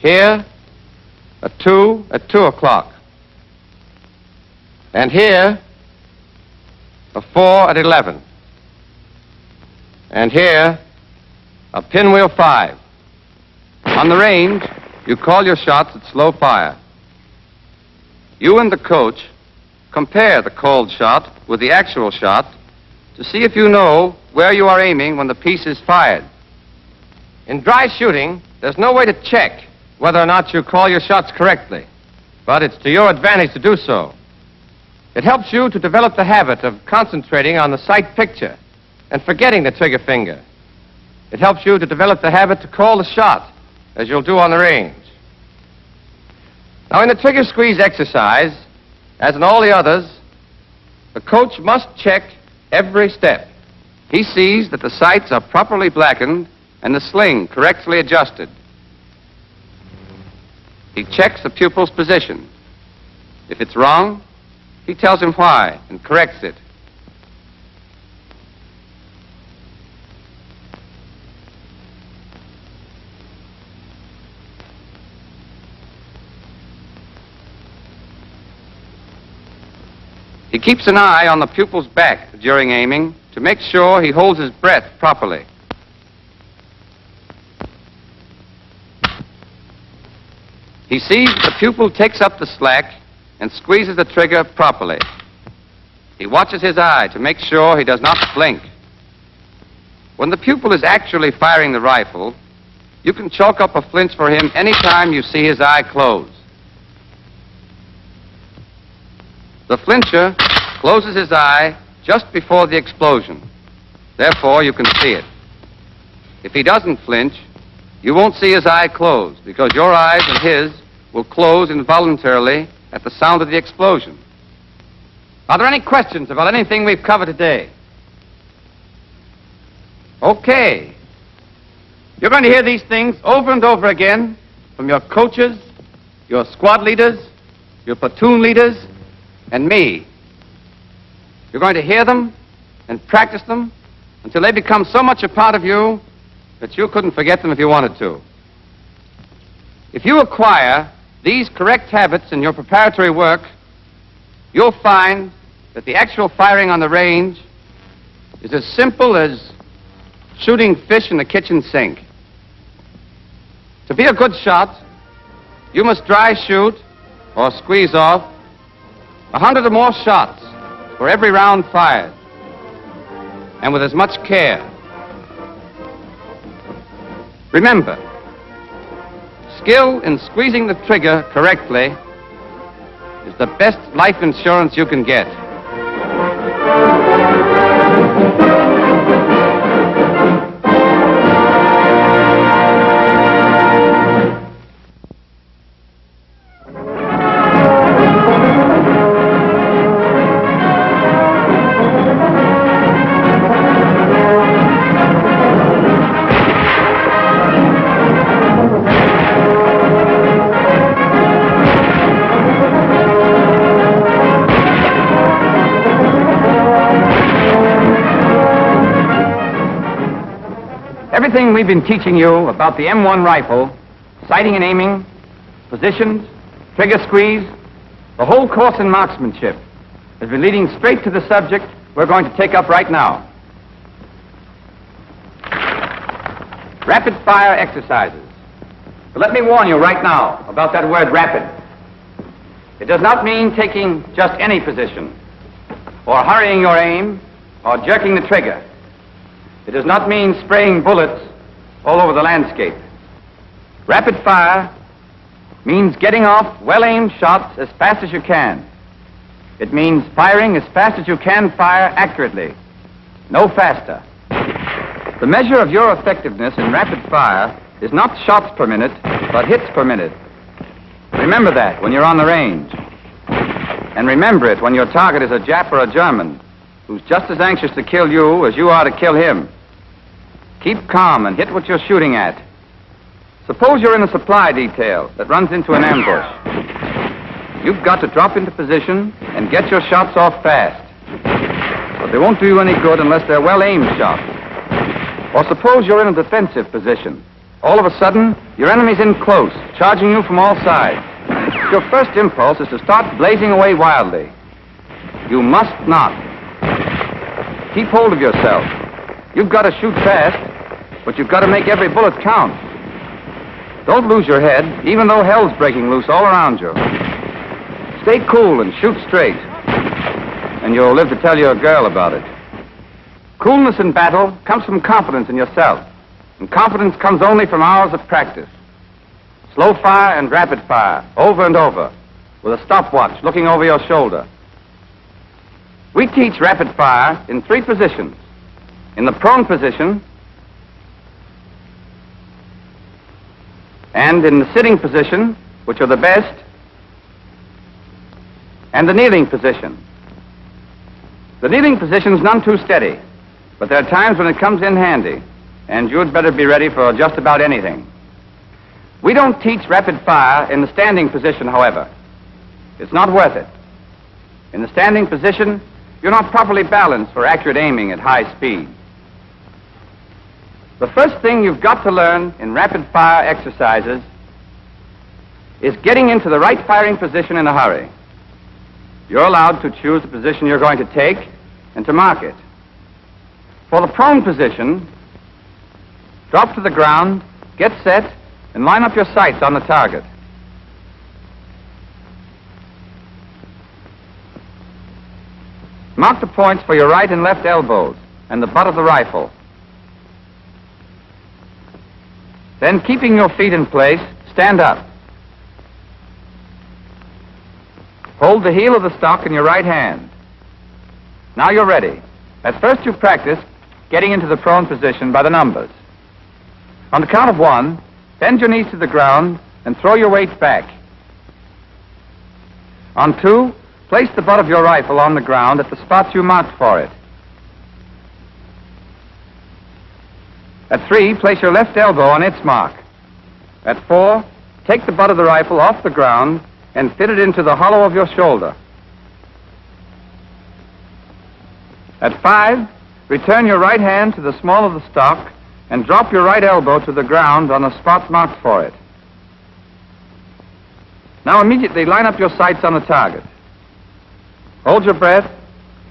Here, a 2 at 2 o'clock. And here, a 4 at 11. And here, a pinwheel 5. On the range, you call your shots at slow fire. You and the coach compare the called shot with the actual shot to see if you know where you are aiming when the piece is fired. In dry shooting, there's no way to check whether or not you call your shots correctly, but it's to your advantage to do so. It helps you to develop the habit of concentrating on the sight picture and forgetting the trigger finger. It helps you to develop the habit to call the shot, as you'll do on the range. Now, in the trigger squeeze exercise, as in all the others, the coach must check every step. He sees that the sights are properly blackened and the sling correctly adjusted. He checks the pupil's position. If it's wrong, he tells him why and corrects it. He keeps an eye on the pupil's back during aiming to make sure he holds his breath properly. He sees the pupil takes up the slack and squeezes the trigger properly. He watches his eye to make sure he does not blink. When the pupil is actually firing the rifle, you can chalk up a flinch for him any time you see his eye close. The flincher closes his eye just before the explosion. Therefore, you can see it. If he doesn't flinch, you won't see his eye close, because your eyes and his will close involuntarily at the sound of the explosion. Are there any questions about anything we've covered today? Okay. You're going to hear these things over and over again from your coaches, your squad leaders, your platoon leaders, and me. You're going to hear them and practice them until they become so much a part of you that you couldn't forget them if you wanted to. If you acquire these correct habits in your preparatory work, you'll find that the actual firing on the range is as simple as shooting fish in the kitchen sink. To be a good shot, you must dry shoot or squeeze off 100 or more shots for every round fired, and with as much care. Remember, skill in squeezing the trigger correctly is the best life insurance you can get. Everything we've been teaching you about the M1 rifle, sighting and aiming, positions, trigger squeeze, the whole course in marksmanship, has been leading straight to the subject we're going to take up right now. Rapid fire exercises. But let me warn you right now about that word rapid. It does not mean taking just any position, or hurrying your aim, or jerking the trigger. It does not mean spraying bullets all over the landscape. Rapid fire means getting off well-aimed shots as fast as you can. It means firing as fast as you can fire accurately, no faster. The measure of your effectiveness in rapid fire is not shots per minute, but hits per minute. Remember that when you're on the range. And remember it when your target is a Jap or a German, who's just as anxious to kill you as you are to kill him. Keep calm and hit what you're shooting at. Suppose you're in a supply detail that runs into an ambush. You've got to drop into position and get your shots off fast. But they won't do you any good unless they're well-aimed shots. Or suppose you're in a defensive position. All of a sudden, your enemy's in close, charging you from all sides. Your first impulse is to start blazing away wildly. You must not. Keep hold of yourself. You've got to shoot fast, but you've got to make every bullet count. Don't lose your head, even though hell's breaking loose all around you. Stay cool and shoot straight, and you'll live to tell your girl about it. Coolness in battle comes from confidence in yourself, and confidence comes only from hours of practice. Slow fire and rapid fire, over and over, with a stopwatch looking over your shoulder. We teach rapid fire in 3 positions. In the prone position, and in the sitting position, which are the best, and the kneeling position. The kneeling position is none too steady, but there are times when it comes in handy, and you'd better be ready for just about anything. We don't teach rapid fire in the standing position, however. It's not worth it. In the standing position, you're not properly balanced for accurate aiming at high speed. The first thing you've got to learn in rapid fire exercises is getting into the right firing position in a hurry. You're allowed to choose the position you're going to take and to mark it. For the prone position, drop to the ground, get set, and line up your sights on the target. Mark the points for your right and left elbows and the butt of the rifle. Then, keeping your feet in place, stand up. Hold the heel of the stock in your right hand. Now you're ready. At first you practice getting into the prone position by the numbers. On the count of 1, bend your knees to the ground and throw your weight back. On 2, place the butt of your rifle on the ground at the spots you marked for it. At 3, place your left elbow on its mark. At 4, take the butt of the rifle off the ground and fit it into the hollow of your shoulder. At 5, return your right hand to the small of the stock and drop your right elbow to the ground on the spot marked for it. Now immediately line up your sights on the target. Hold your breath,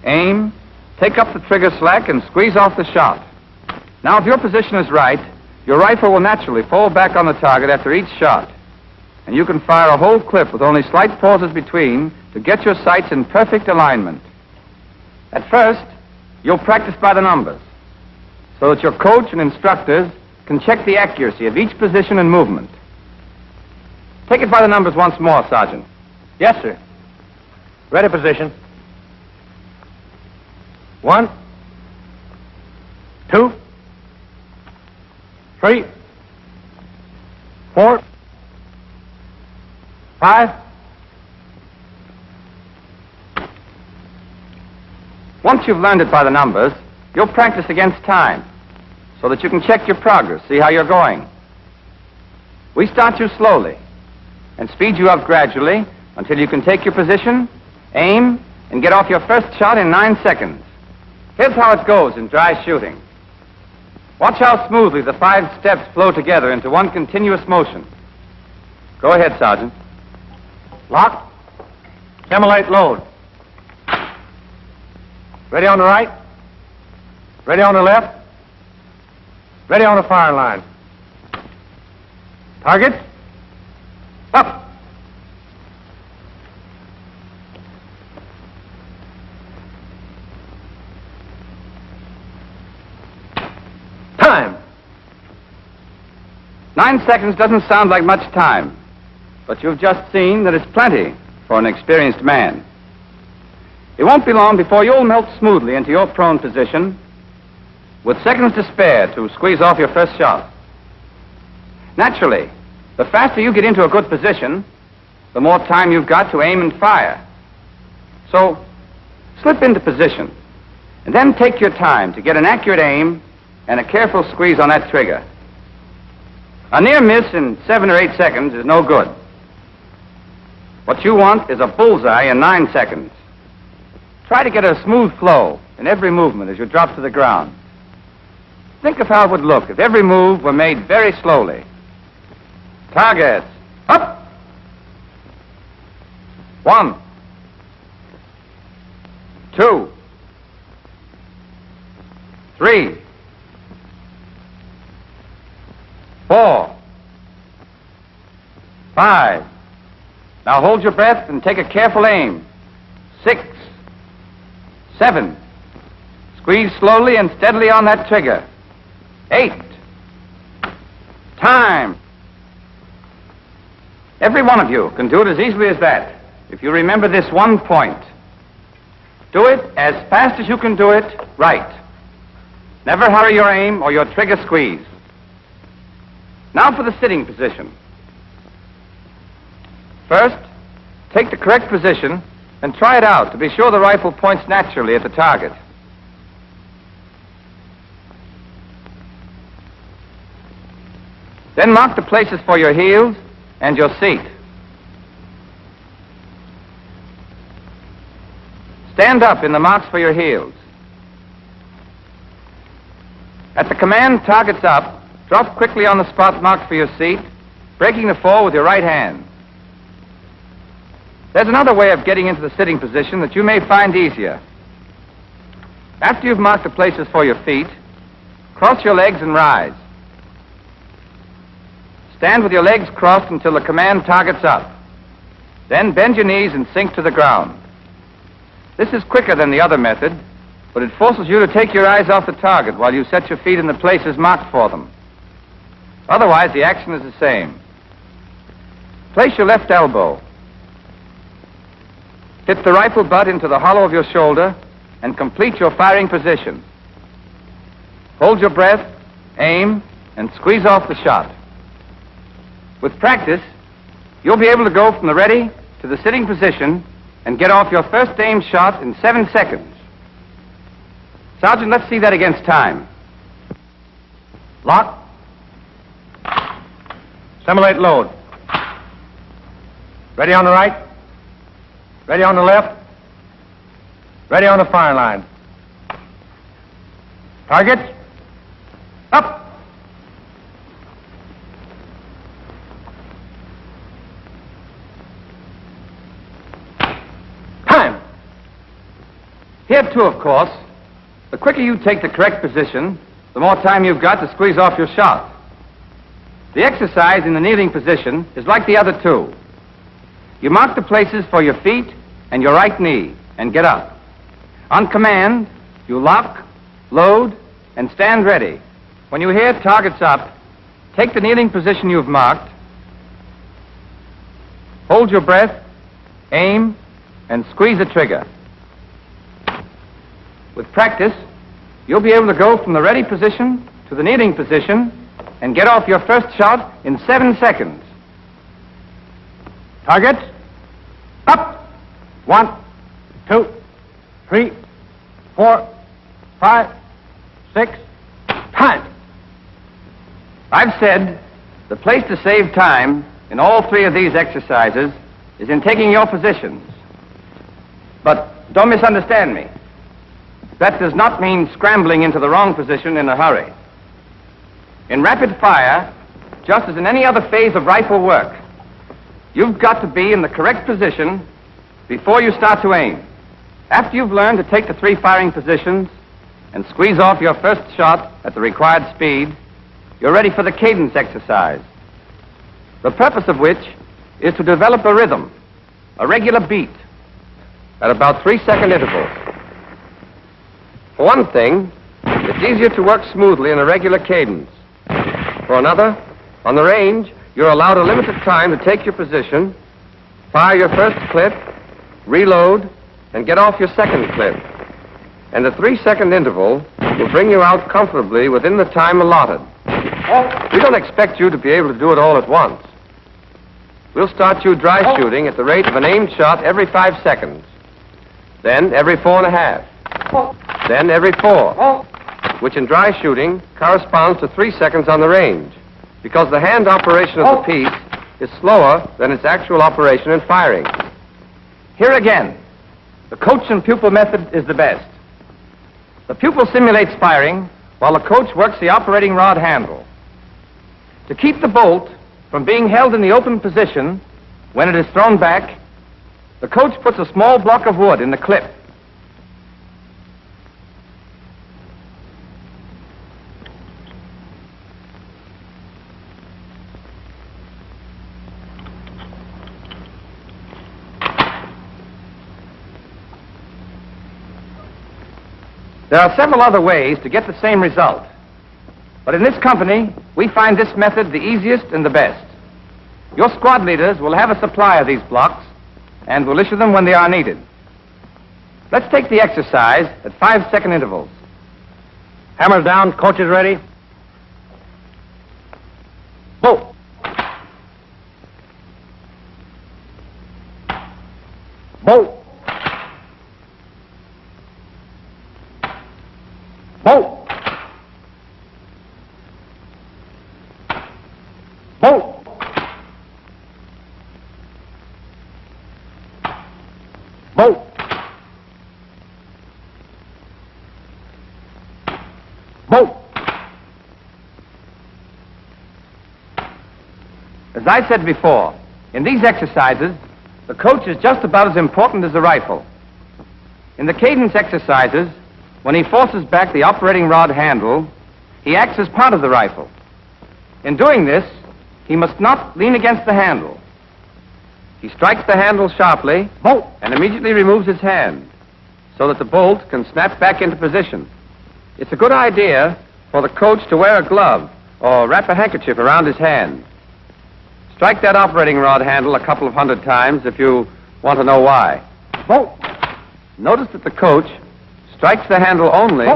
aim, take up the trigger slack and squeeze off the shot. Now if your position is right, your rifle will naturally fall back on the target after each shot, and you can fire a whole clip with only slight pauses between to get your sights in perfect alignment. At first, you'll practice by the numbers, so that your coach and instructors can check the accuracy of each position and movement. Take it by the numbers once more, Sergeant. Yes, sir. Ready position. 1, 2, 3, 4, 5. Once you've learned it by the numbers, you'll practice against time, so that you can check your progress, see how you're going. We start you slowly and speed you up gradually until you can take your position, aim, and get off your first shot in 9 seconds. Here's how it goes in dry shooting. Watch how smoothly the 5 steps flow together into one continuous motion. Go ahead, Sergeant. Lock. Simulate load. Ready on the right. Ready on the left. Ready on the firing line. Target. Up. Time. 9 seconds doesn't sound like much time, but you've just seen that it's plenty for an experienced man. It won't be long before you'll melt smoothly into your prone position with seconds to spare to squeeze off your first shot. Naturally, the faster you get into a good position, the more time you've got to aim and fire. So, slip into position, and then take your time to get an accurate aim and a careful squeeze on that trigger. A near miss in 7 or 8 seconds is no good. What you want is a bullseye in 9 seconds. Try to get a smooth flow in every movement as you drop to the ground. Think of how it would look if every move were made very slowly. Targets. Up. 1, 2, 3, 4, 5. Now hold your breath and take a careful aim. 6, 7. Squeeze slowly and steadily on that trigger. 8. Time. Every one of you can do it as easily as that, if you remember this one point. Do it as fast as you can do it right. Never hurry your aim or your trigger squeeze. Now for the sitting position. First, take the correct position and try it out to be sure the rifle points naturally at the target. Then mark the places for your heels and your seat. Stand up in the marks for your heels. At the command, targets up, drop quickly on the spot marked for your seat, breaking the fall with your right hand. There's another way of getting into the sitting position that you may find easier. After you've marked the places for your feet, cross your legs and rise. Stand with your legs crossed until the command targets up. Then bend your knees and sink to the ground. This is quicker than the other method, but it forces you to take your eyes off the target while you set your feet in the places marked for them. Otherwise, the action is the same. Place your left elbow. Hit the rifle butt into the hollow of your shoulder and complete your firing position. Hold your breath, aim, and squeeze off the shot. With practice, you'll be able to go from the ready to the sitting position and get off your first aim shot in 7 seconds. Sergeant, let's see that against time. Lock. Simulate load. Ready on the right. Ready on the left. Ready on the firing line. Targets. Up. Time. Here, too, of course, the quicker you take the correct position, the more time you've got to squeeze off your shot. The exercise in the kneeling position is like the other two. You mark the places for your feet and your right knee and get up. On command, you lock, load, and stand ready. When you hear targets up, take the kneeling position you've marked, hold your breath, aim, and squeeze the trigger. With practice, you'll be able to go from the ready position to the kneeling position and get off your first shot in 7 seconds. Targets. Up. 1, 2, 3, 4, 5, 6. Time. I've said the place to save time in all three of these exercises is in taking your positions. But don't misunderstand me. That does not mean scrambling into the wrong position in a hurry. In rapid fire, just as in any other phase of rifle work, you've got to be in the correct position before you start to aim. After you've learned to take the 3 firing positions and squeeze off your first shot at the required speed, you're ready for the cadence exercise, the purpose of which is to develop a rhythm, a regular beat, at about 3-second intervals. For one thing, it's easier to work smoothly in a regular cadence. For another, on the range, you're allowed a limited time to take your position, fire your first clip, reload, and get off your second clip. And a 3-second interval will bring you out comfortably within the time allotted. We don't expect you to be able to do it all at once. We'll start you dry shooting at the rate of an aimed shot every 5 seconds. Then every 4.5. Then every 4. Which in dry shooting corresponds to 3 seconds on the range, because the hand operation of the piece is slower than its actual operation in firing. Here again, the coach and pupil method is the best. The pupil simulates firing while the coach works the operating rod handle. To keep the bolt from being held in the open position when it is thrown back, the coach puts a small block of wood in the clip. There are several other ways to get the same result. But in this company, we find this method the easiest and the best. Your squad leaders will have a supply of these blocks and will issue them when they are needed. Let's take the exercise at 5-second intervals. Hammers down. Coach is ready. Bolt. Bolt. Bolt. Bolt. Bolt. Bolt. As I said before, in these exercises, the coach is just about as important as the rifle. In the cadence exercises, when he forces back the operating rod handle, he acts as part of the rifle. In doing this, he must not lean against the handle. He strikes the handle sharply and immediately removes his hand so that the bolt can snap back into position. It's a good idea for the coach to wear a glove or wrap a handkerchief around his hand. Strike that operating rod handle a couple of 100 times if you want to know why. Notice that the coach strikes the handle only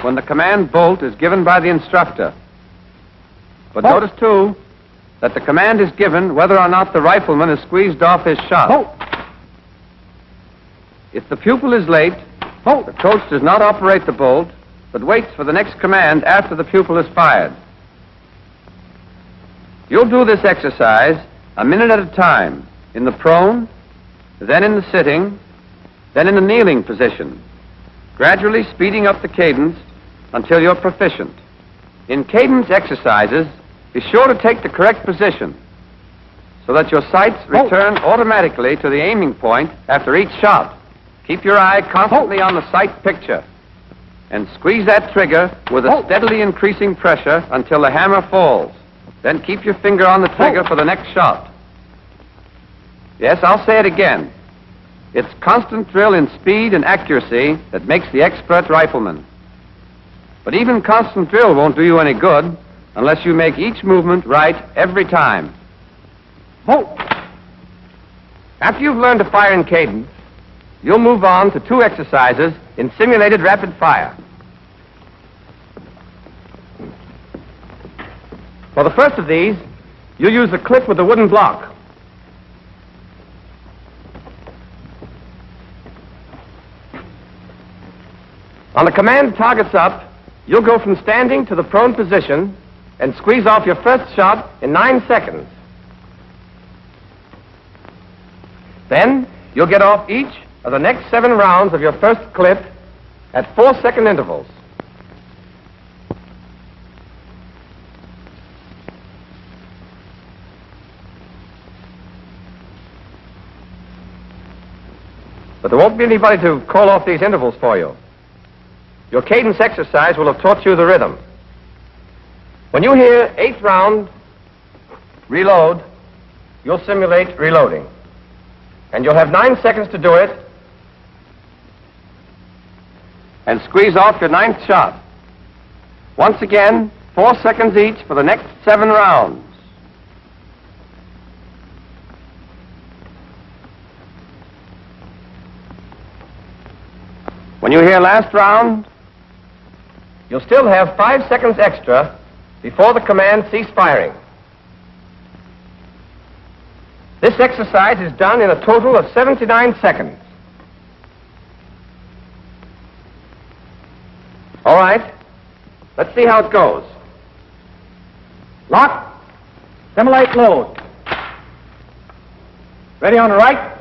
when the command bolt is given by the instructor. But notice, too, that the command is given whether or not the rifleman has squeezed off his shot. If the pupil is late, the coach does not operate the bolt, but waits for the next command after the pupil is fired. You'll do this exercise a minute at a time, in the prone, then in the sitting, then in the kneeling position, gradually speeding up the cadence until you're proficient. In cadence exercises, be sure to take the correct position so that your sights return automatically to the aiming point after each shot. Keep your eye constantly on the sight picture and squeeze that trigger with a steadily increasing pressure until the hammer falls. Then keep your finger on the trigger for the next shot. Yes, I'll say it again. It's constant drill in speed and accuracy that makes the expert rifleman. But even constant drill won't do you any good unless you make each movement right every time. After you've learned to fire in cadence, you'll move on to 2 exercises in simulated rapid fire. For the first of these, you'll use the clip with the wooden block. On the command targets up, you'll go from standing to the prone position and squeeze off your first shot in 9 seconds. Then, you'll get off each of the next 7 rounds of your first clip at 4-second intervals. But there won't be anybody to call off these intervals for you. Your cadence exercise will have taught you the rhythm. When you hear 8th round, reload, you'll simulate reloading. And you'll have 9 seconds to do it. And squeeze off your 9th shot. Once again, 4 seconds each for the next 7 rounds. When you hear last round, you'll still have 5 seconds extra before the command cease firing. This exercise is done in a total of 79 seconds. All right, let's see how it goes. Lock. Simulate load. Ready on the right.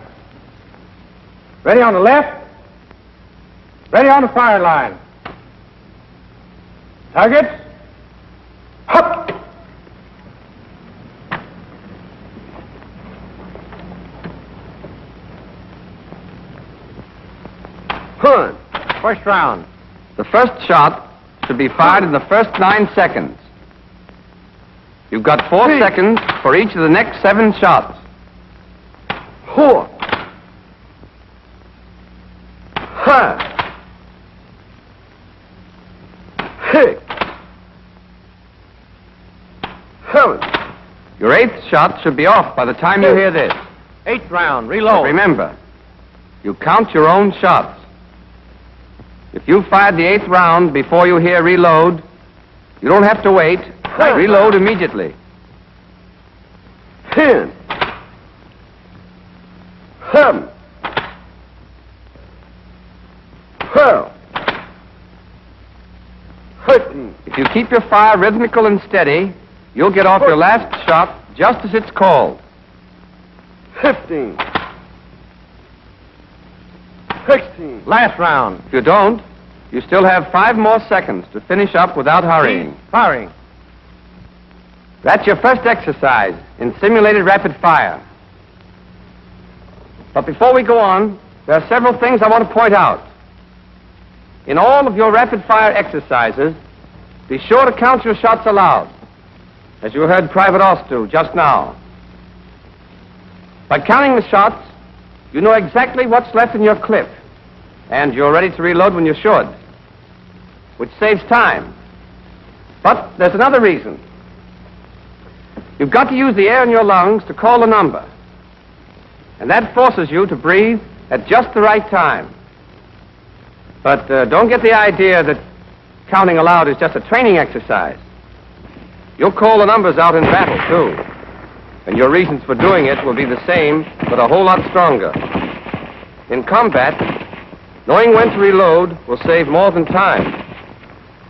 Ready on the left. Ready on the fire line. Targets. Hup. Good. First round. The first shot should be fired in the first 9 seconds. You've got 4 seconds for each of the next 7 shots. 4. Ha. 6. 7. Your 8th shot should be off by the time you hear this. 8th round. But Reload. remember, you count your own shots. If you fired the 8th round before you hear reload, you don't have to wait. Reload immediately. 10. 7. 12. 13. If you keep your fire rhythmical and steady, you'll get off your last shot just as it's called. 15. 16. Last round. If you don't, you still have 5 more seconds to finish up without hurrying. Firing. That's your first exercise in simulated rapid fire. But before we go on, there are several things I want to point out. In all of your rapid fire exercises, be sure to count your shots aloud, as you heard Private Oss do just now. By counting the shots, you know exactly what's left in your clip, and you're ready to reload when you should, which saves time. But there's another reason. You've got to use the air in your lungs to call the number, and that forces you to breathe at just the right time. But don't get the idea that counting aloud is just a training exercise. You'll call the numbers out in battle, too, and your reasons for doing it will be the same, but a whole lot stronger. In combat, knowing when to reload will save more than time.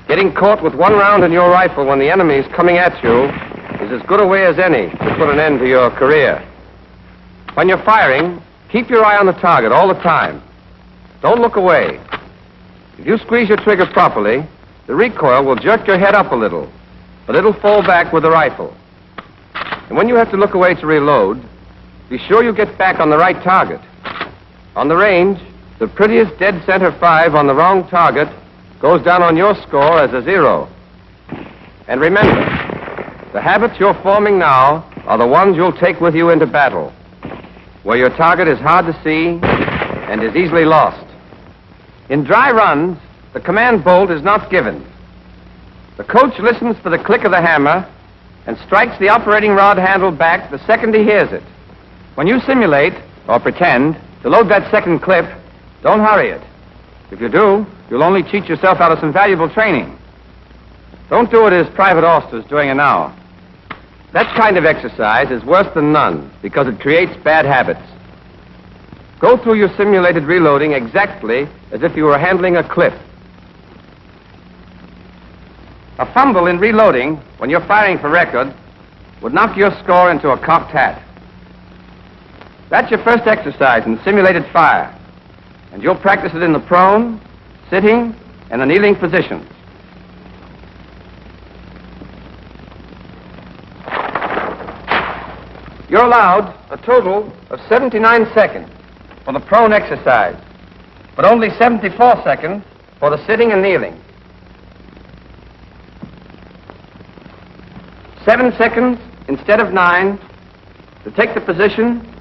Getting caught with 1 round in your rifle when the enemy is coming at you is as good a way as any to put an end to your career. When you're firing, keep your eye on the target all the time. Don't look away. If you squeeze your trigger properly, the recoil will jerk your head up a little, but it'll fall back with the rifle. And when you have to look away to reload, be sure you get back on the right target. On the range, the prettiest dead center 5 on the wrong target goes down on your score as a 0. And remember, the habits you're forming now are the ones you'll take with you into battle, where your target is hard to see and is easily lost. In dry runs, the command bolt is not given. The coach listens for the click of the hammer and strikes the operating rod handle back the second he hears it. When you simulate, or pretend, to load that second clip, don't hurry it. If you do, you'll only cheat yourself out of some valuable training. Don't do it as Private Auster's doing it now. That kind of exercise is worse than none because it creates bad habits. Go through your simulated reloading exactly as if you were handling a clip. A fumble in reloading, when you're firing for record, would knock your score into a cocked hat. That's your first exercise in simulated fire, and you'll practice it in the prone, sitting, and the kneeling positions. You're allowed a total of 79 seconds for the prone exercise, but only 74 seconds for the sitting and kneeling. 7 seconds instead of 9 to take the position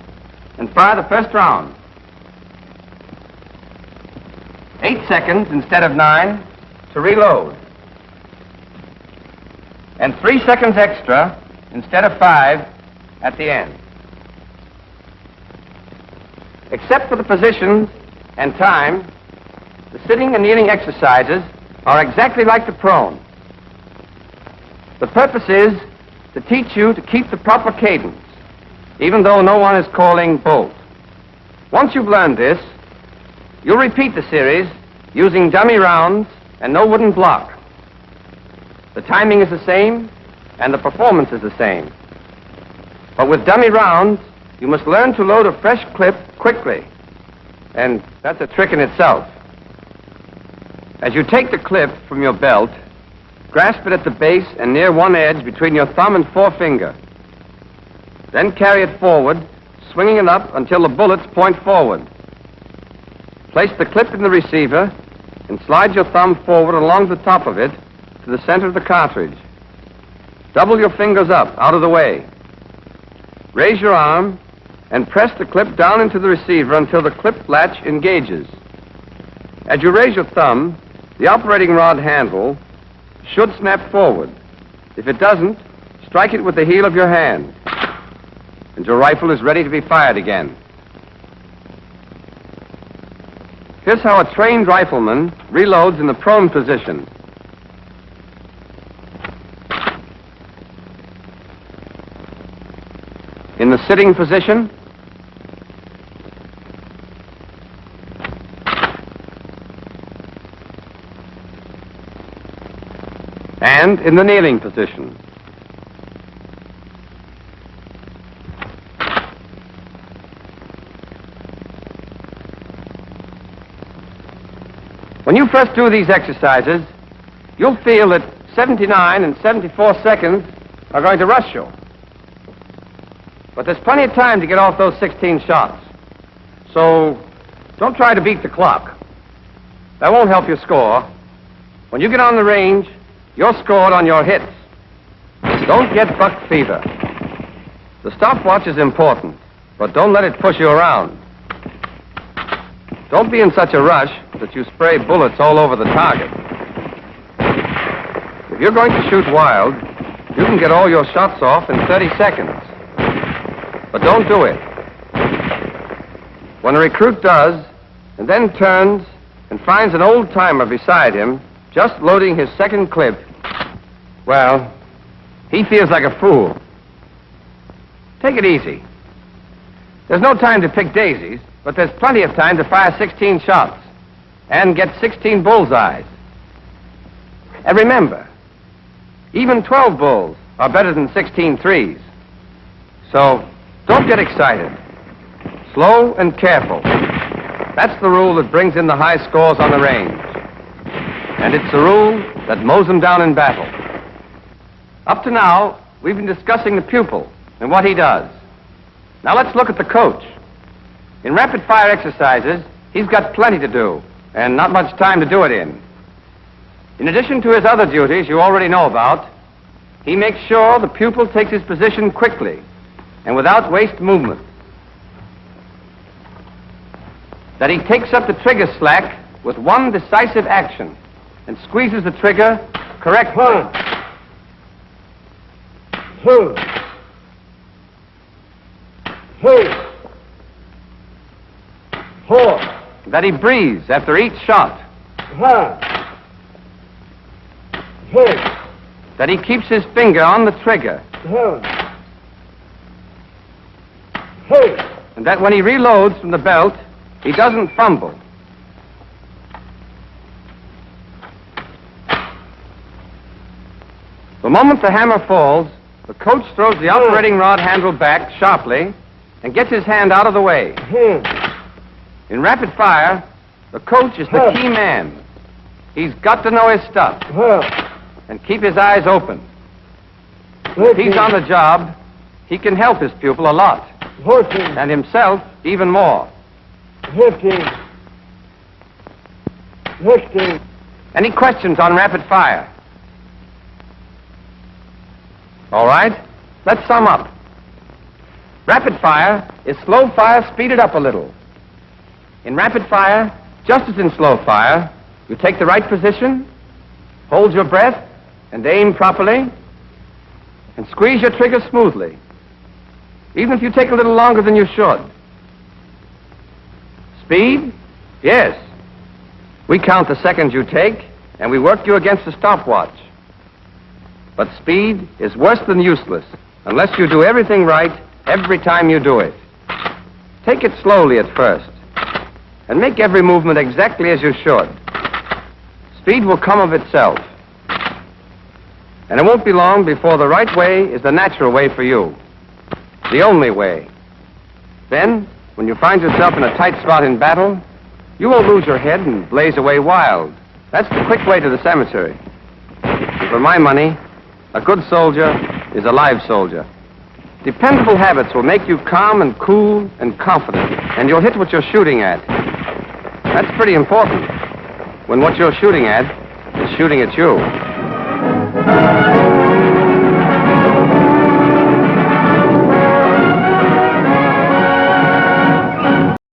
and fire the first round. 8 seconds instead of 9 to reload. And 3 seconds extra instead of 5 at the end. Except for the positions and time, the sitting and kneeling exercises are exactly like the prone. The purpose is to teach you to keep the proper cadence, even though no one is calling bolt. Once you've learned this, you'll repeat the series using dummy rounds and no wooden block. The timing is the same, and the performance is the same. But with dummy rounds, you must learn to load a fresh clip quickly, and that's a trick in itself. As you take the clip from your belt, grasp it at the base and near one edge between your thumb and forefinger. Then carry it forward, swinging it up until the bullets point forward. Place the clip in the receiver and slide your thumb forward along the top of it to the center of the cartridge. Double your fingers up, out of the way. Raise your arm and press the clip down into the receiver until the clip latch engages. As you raise your thumb, the operating rod handle should snap forward. If it doesn't, strike it with the heel of your hand, and your rifle is ready to be fired again. Here's how a trained rifleman reloads in the prone position. In the sitting position, and in the kneeling position. When you first do these exercises, you'll feel that 79 and 74 seconds are going to rush you. But there's plenty of time to get off those 16 shots. So don't try to beat the clock. That won't help your score. When you get on the range, you're scored on your hits. Don't get buck fever. The stopwatch is important, but don't let it push you around. Don't be in such a rush that you spray bullets all over the target. If you're going to shoot wild, you can get all your shots off in 30 seconds. But don't do it. When a recruit does, and then turns and finds an old-timer beside him, just loading his second clip, well, he feels like a fool. Take it easy. There's no time to pick daisies, but there's plenty of time to fire 16 shots and get 16 bullseyes. And remember, even 12 bulls are better than 16 threes. So don't get excited. Slow and careful. That's the rule that brings in the high scores on the range. And it's the rule that mows them down in battle. Up to now, we've been discussing the pupil and what he does. Now let's look at the coach. In rapid-fire exercises, he's got plenty to do, and not much time to do it in. In addition to his other duties you already know about, he makes sure the pupil takes his position quickly and without waste movement. That he takes up the trigger slack with one decisive action and squeezes the trigger correctly. 1, 2, 3, 4, That he breathes after each shot. 5, 6, That he keeps his finger on the trigger. 7, 8, And that when he reloads from the belt, he doesn't fumble. The moment the hammer falls, the coach throws the operating rod handle back sharply and gets his hand out of the way. 10, In rapid fire, the coach is the key man. He's got to know his stuff 12, and keep his eyes open. If he's on the job, he can help his pupil a lot, 14, and himself even more. 15, 16, Any questions on rapid fire? All right, let's sum up. Rapid fire is slow fire speeded up a little. In rapid fire, just as in slow fire, you take the right position, hold your breath, and aim properly, and squeeze your trigger smoothly, even if you take a little longer than you should. Speed? Yes. We count the seconds you take, and we work you against the stopwatch. But speed is worse than useless unless you do everything right every time you do it. Take it slowly at first, and make every movement exactly as you should. Speed will come of itself. And it won't be long before the right way is the natural way for you. The only way. Then, when you find yourself in a tight spot in battle, you won't lose your head and blaze away wild. That's the quick way to the cemetery. And for my money, a good soldier is a live soldier. Dependable habits will make you calm and cool and confident, and you'll hit what you're shooting at. That's pretty important when what you're shooting at is shooting at you.